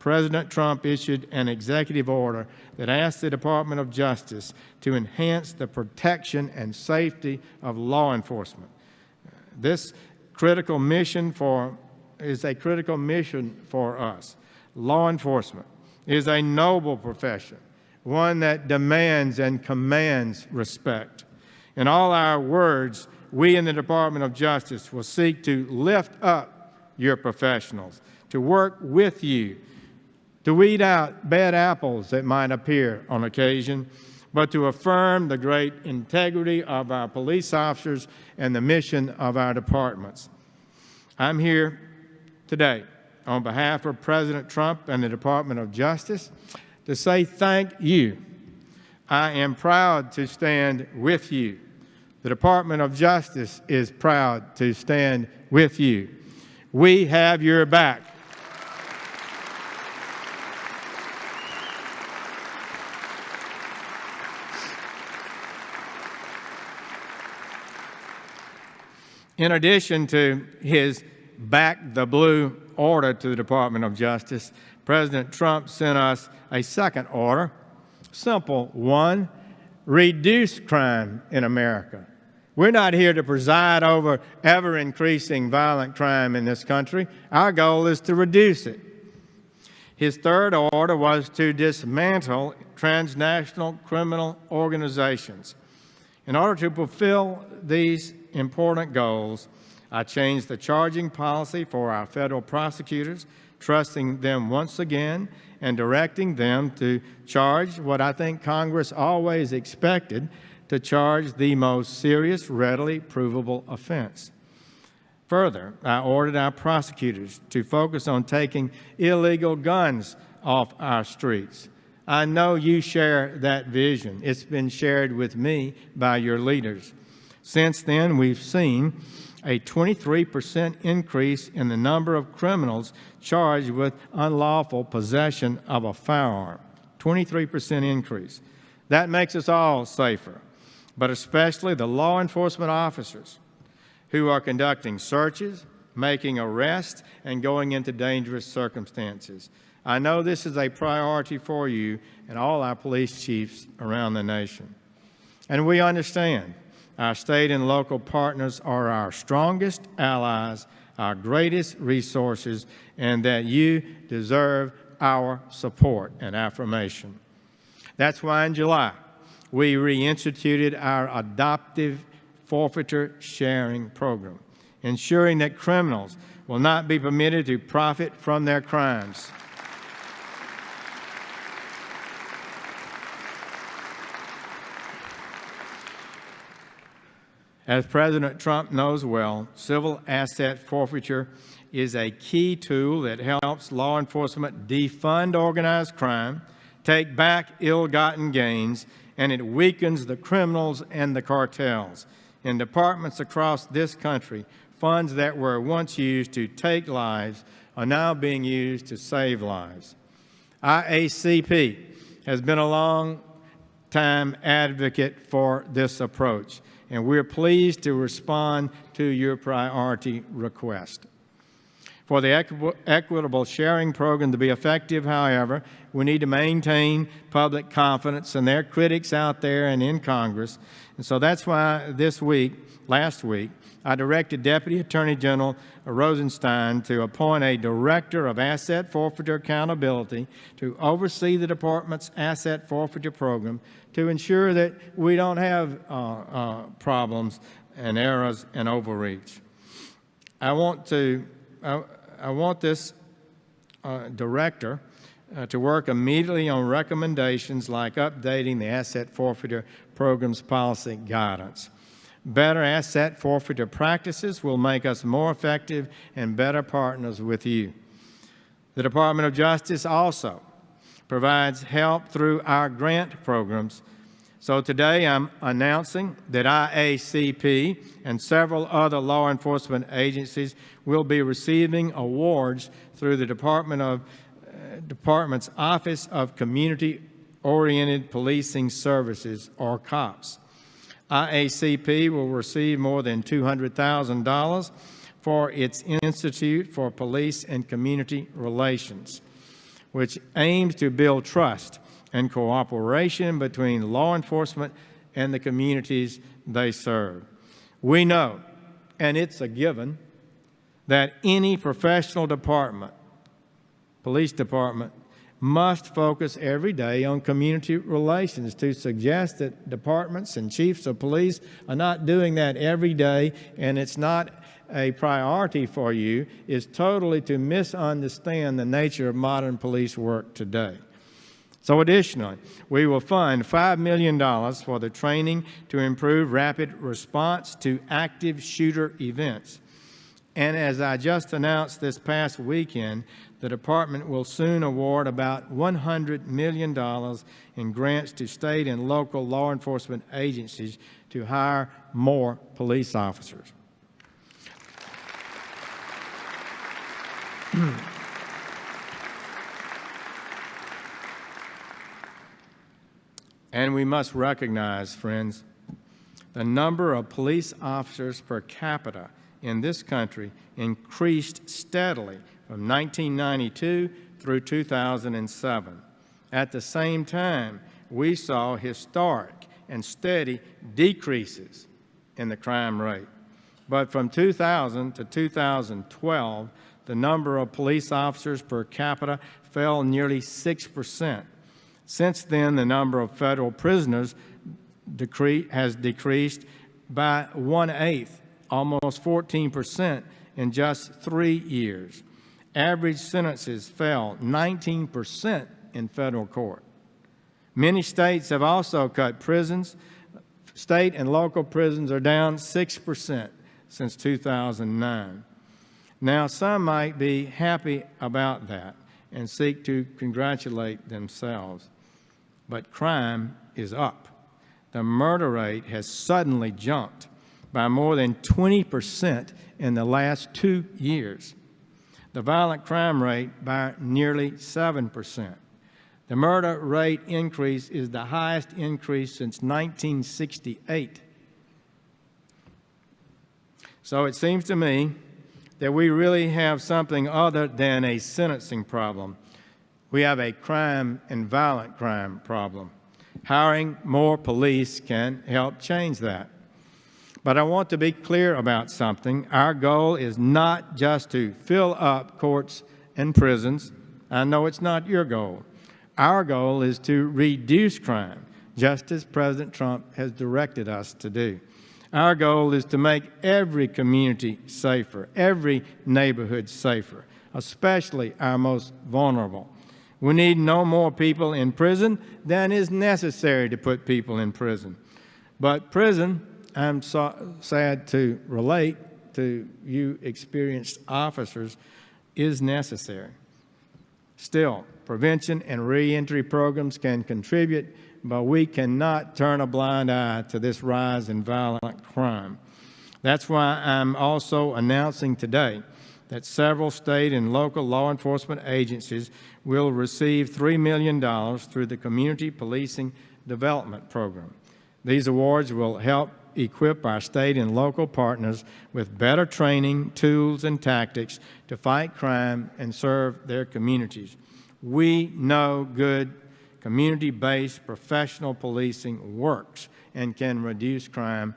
President Trump issued an executive order that asked the Department of Justice to enhance the protection and safety of law enforcement. This critical mission is a critical mission for us. Law enforcement is a noble profession, one that demands and commands respect. In all our words, we in the Department of Justice will seek to lift up your professionals, to work with you, to weed out bad apples that might appear on occasion, but to affirm the great integrity of our police officers and the mission of our departments. I'm here today on behalf of President Trump and the Department of Justice to say thank you. I am proud to stand with you. The Department of Justice is proud to stand with you. We have your back. In addition to his back the blue order to the Department of Justice, President Trump sent us a second order, simple one: reduce crime in America. We're not here to preside over ever-increasing violent crime in this country. Our goal is to reduce it. His third order was to dismantle transnational criminal organizations. In order to fulfill these important goals, I changed the charging policy for our federal prosecutors, trusting them once again and directing them to charge what I think Congress always expected, to charge the most serious, readily provable offense. Further, I ordered our prosecutors to focus on taking illegal guns off our streets. I know you share that vision. It's been shared with me by your leaders. Since then, we've seen a 23% increase in the number of criminals charged with unlawful possession of a firearm. 23% increase. That makes us all safer. but especially the law enforcement officers who are conducting searches, making arrests, and going into dangerous circumstances. I know this is a priority for you and all our police chiefs around the nation. And we understand our state and local partners are our strongest allies, our greatest resources, and that you deserve our support and affirmation. That's why in July, we reinstituted our adoptive forfeiture sharing program, ensuring that criminals will not be permitted to profit from their crimes. As President Trump knows well, civil asset forfeiture is a key tool that helps law enforcement defund organized crime, take back ill-gotten gains, and it weakens the criminals and the cartels. In departments across this country, funds that were once used to take lives are now being used to save lives. IACP has been a long-time advocate for this approach, and we're pleased to respond to your priority request. For the equitable sharing program to be effective, however, we need to maintain public confidence in their critics out there and in Congress. And so that's why last week, I directed Deputy Attorney General Rosenstein to appoint a Director of Asset Forfeiture Accountability to oversee the Department's asset forfeiture program to ensure that we don't have problems and errors and overreach. I want this director to work immediately on recommendations like updating the asset forfeiture program's policy guidance. Better asset forfeiture practices will make us more effective and better partners with you. The Department of Justice also provides help through our grant programs. So today I'm announcing that IACP and several other law enforcement agencies will be receiving awards through the Department's Office of Community-Oriented Policing Services, or COPS. IACP will receive more than $200,000 for its Institute for Police and Community Relations, which aims to build trust and cooperation between law enforcement and the communities they serve. We know, and it's a given, that any professional department, police department, must focus every day on community relations. To suggest that departments and chiefs of police are not doing that every day and it's not a priority for you is totally to misunderstand the nature of modern police work today. So additionally, we will fund $5 million for the training to improve rapid response to active shooter events. And as I just announced this past weekend, the department will soon award about $100 million in grants to state and local law enforcement agencies to hire more police officers. And we must recognize, friends, the number of police officers per capita in this country increased steadily from 1992 through 2007. At the same time, we saw historic and steady decreases in the crime rate. But from 2000 to 2012, the number of police officers per capita fell nearly 6%. Since then, the number of federal prisoners has decreased by 1/8, almost 14% in just 3 years. Average sentences fell 19% in federal court. Many states have also cut prisons. State and local prisons are down 6% since 2009. Now, some might be happy about that and seek to congratulate themselves, but crime is up. The murder rate has suddenly jumped by more than 20% in the last 2 years. The violent crime rate by nearly 7%. The murder rate increase is the highest increase since 1968. So it seems to me that we really have something other than a sentencing problem. We have a crime and violent crime problem. Hiring more police can help change that. But I want to be clear about something. Our goal is not just to fill up courts and prisons. I know it's not your goal. Our goal is to reduce crime, just as President Trump has directed us to do. Our goal is to make every community safer, every neighborhood safer, especially our most vulnerable. We need no more people in prison than is necessary to put people in prison. But prison, I'm sad to relate to you experienced officers, is necessary. Still, prevention and reentry programs can contribute, but we cannot turn a blind eye to this rise in violent crime. That's why I'm also announcing today that several state and local law enforcement agencies will receive $3 million through the Community Policing Development Program. These awards will help equip our state and local partners with better training, tools, and tactics to fight crime and serve their communities. We know good community-based professional policing works and can reduce crime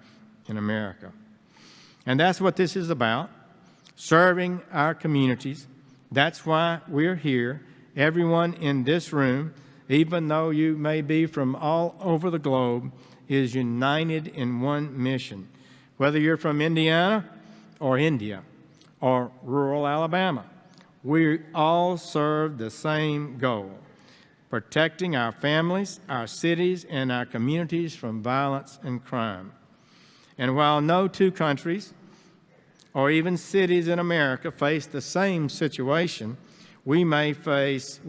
in America. And that's what this is about, serving our communities. That's why we're here. Everyone in this room, even though you may be from all over the globe, is united in one mission. Whether you're from Indiana or India or rural Alabama, we all serve the same goal: protecting our families, our cities, and our communities from violence and crime. And while no two countries or even cities in America face the same situation, we face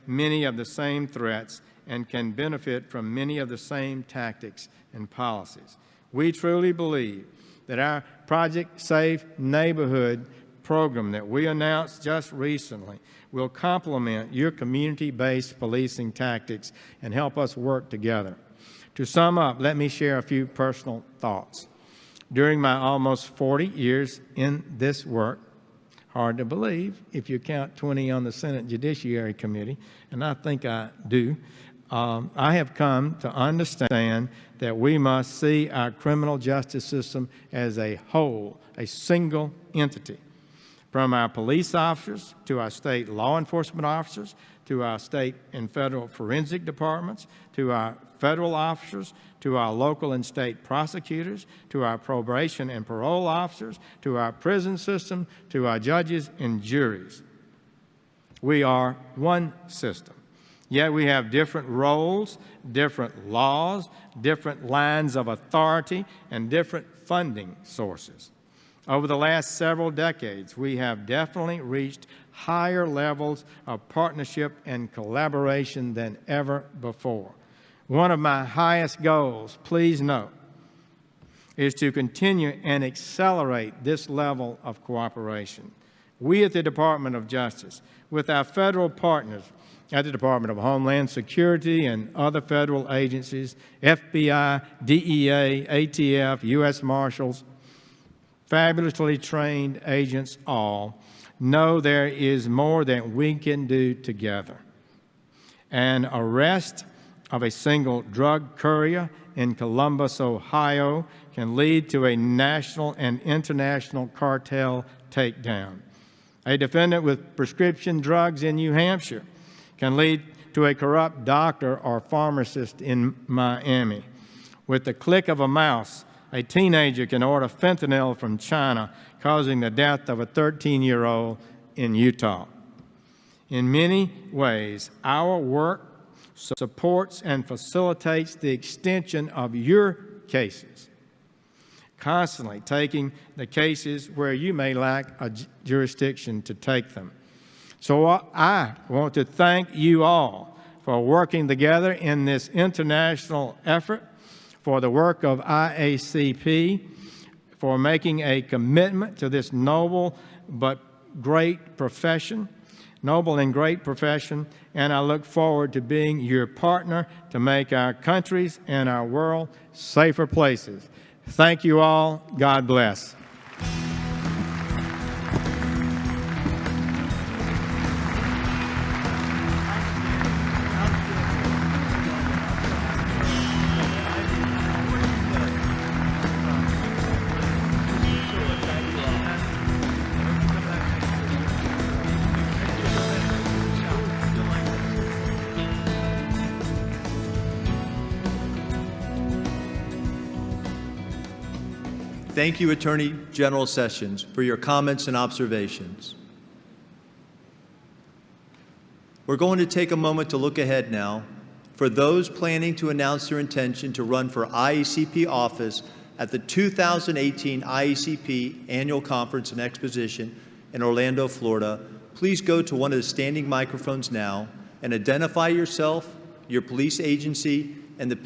many of the same threats and can benefit from many of the same tactics and policies. We truly believe that our Project Safe Neighborhood program that we announced just recently will complement your community-based policing tactics and help us work together. To sum up, let me share a few personal thoughts. During my almost 40 years in this work, hard to believe if you count 20 on the Senate Judiciary Committee, and I think I do, I have come to understand that we must see our criminal justice system as a whole, a single entity. From our police officers to our state law enforcement officers, to our state and federal forensic departments, to our federal officers, to our local and state prosecutors, to our probation and parole officers, to our prison system, to our judges and juries. We are one system. Yet we have different roles, different laws, different lines of authority, and different funding sources. Over the last several decades, we have definitely reached higher levels of partnership and collaboration than ever before. One of my highest goals, please note, is to continue and accelerate this level of cooperation. We at the Department of Justice, with our federal partners at the Department of Homeland Security and other federal agencies, FBI, DEA, ATF, U.S. Marshals, fabulously trained agents all, know there is more that we can do together. An arrest of a single drug courier in Columbus, Ohio, can lead to a national and international cartel takedown. A defendant with prescription drugs in New Hampshire can lead to a corrupt doctor or pharmacist in Miami. With the click of a mouse, a teenager can order fentanyl from China, causing the death of a 13-year-old in Utah. In many ways, our work supports and facilitates the extension of your cases, constantly taking the cases where you may lack a jurisdiction to take them. So I want to thank you all for working together in this international effort, for the work of IACP, for making a commitment to this noble but great profession. noble and great profession, and I look forward to being your partner to make our countries and our world safer places. Thank you all. God bless. Thank you, Attorney General Sessions, for your comments and observations. We're going to take a moment to look ahead now. For those planning to announce their intention to run for IACP office at the 2018 IACP Annual Conference and Exposition in Orlando, Florida, please go to one of the standing microphones now and identify yourself, your police agency, and the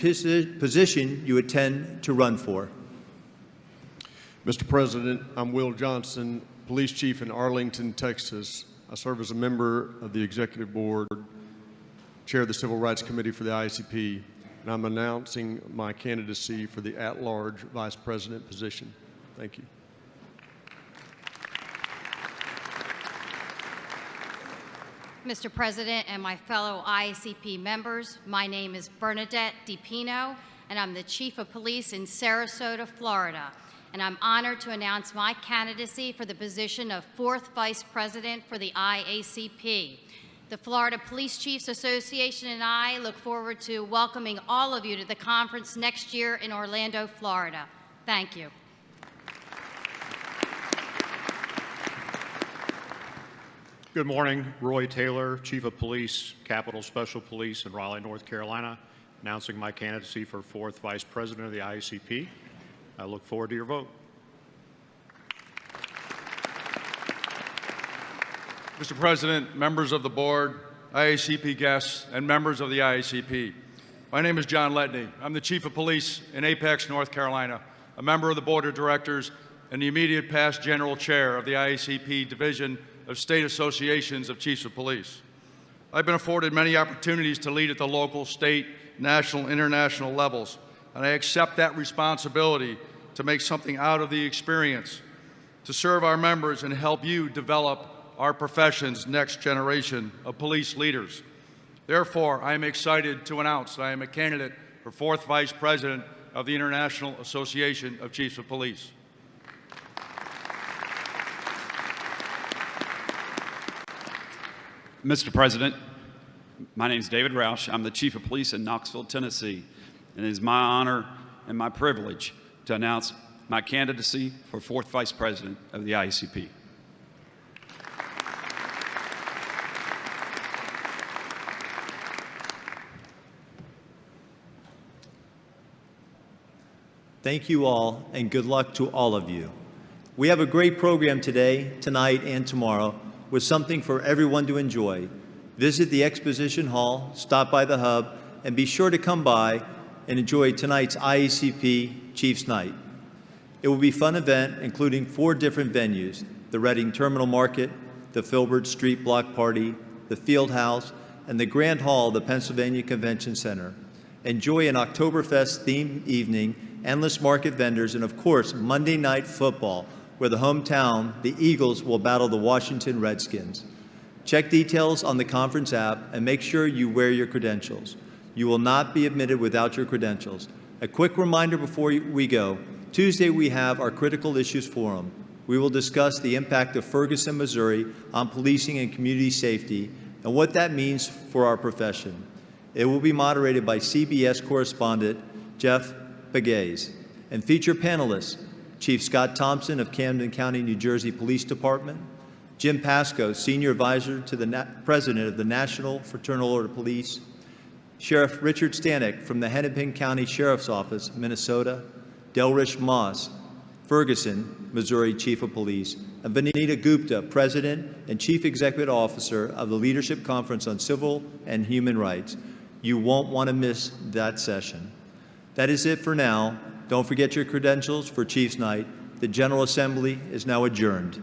position you intend to run for. Mr. President, I'm Will Johnson, Police Chief in Arlington, Texas. I serve as a member of the Executive Board, Chair of the Civil Rights Committee for the IACP, and I'm announcing my candidacy for the at-large Vice President position. Thank you. Mr. President and my fellow IACP members, my name is Bernadette DiPino, and I'm the Chief of Police in Sarasota, Florida. And I'm honored to announce my candidacy for the position of 4th Vice President for the IACP. The Florida Police Chiefs Association and I look forward to welcoming all of you to the conference next year in Orlando, Florida. Thank you. Good morning. Roy Taylor, Chief of Police, Capitol Special Police in Raleigh, North Carolina, announcing my candidacy for 4th Vice President of the IACP. I look forward to your vote. Mr. President, members of the board, IACP guests, and members of the IACP. My name is John Letney. I'm the Chief of Police in Apex, North Carolina, a member of the Board of Directors and the immediate past General Chair of the IACP Division of State Associations of Chiefs of Police. I've been afforded many opportunities to lead at the local, state, national, international levels, and I accept that responsibility to make something out of the experience, to serve our members and help you develop our profession's next generation of police leaders. Therefore, I am excited to announce that I am a candidate for 4th Vice President of the International Association of Chiefs of Police. Mr. President, my name is David Roush. I'm the Chief of Police in Knoxville, Tennessee, and it is my honor and my privilege to announce my candidacy for 4th Vice President of the IACP. Thank you all, and good luck to all of you. We have a great program today, tonight, and tomorrow, with something for everyone to enjoy. Visit the Exposition Hall, stop by the Hub, and be sure to come by and enjoy tonight's IACP Chiefs Night. It will be a fun event, including 4 different venues: the Reading Terminal Market, the Filbert Street Block Party, the Field House, and the Grand Hall of the Pennsylvania Convention Center. Enjoy an Oktoberfest-themed evening, endless market vendors, and of course, Monday Night Football, where the hometown, the Eagles, will battle the Washington Redskins. Check details on the conference app and make sure you wear your credentials. You will not be admitted without your credentials. A quick reminder before we go, Tuesday we have our Critical Issues Forum. We will discuss the impact of Ferguson, Missouri on policing and community safety and what that means for our profession. It will be moderated by CBS correspondent Jeff Pegues and feature panelists Chief Scott Thompson of Camden County, New Jersey Police Department, Jim Pasco, Senior Advisor to the President of the National Fraternal Order of Police, Sheriff Richard Stanek from the Hennepin County Sheriff's Office, Minnesota, Delrish Moss, Ferguson, Missouri Chief of Police, and Vanita Gupta, President and Chief Executive Officer of the Leadership Conference on Civil and Human Rights. You won't want to miss that session. That is it for now. Don't forget your credentials for Chiefs Night. The General Assembly is now adjourned.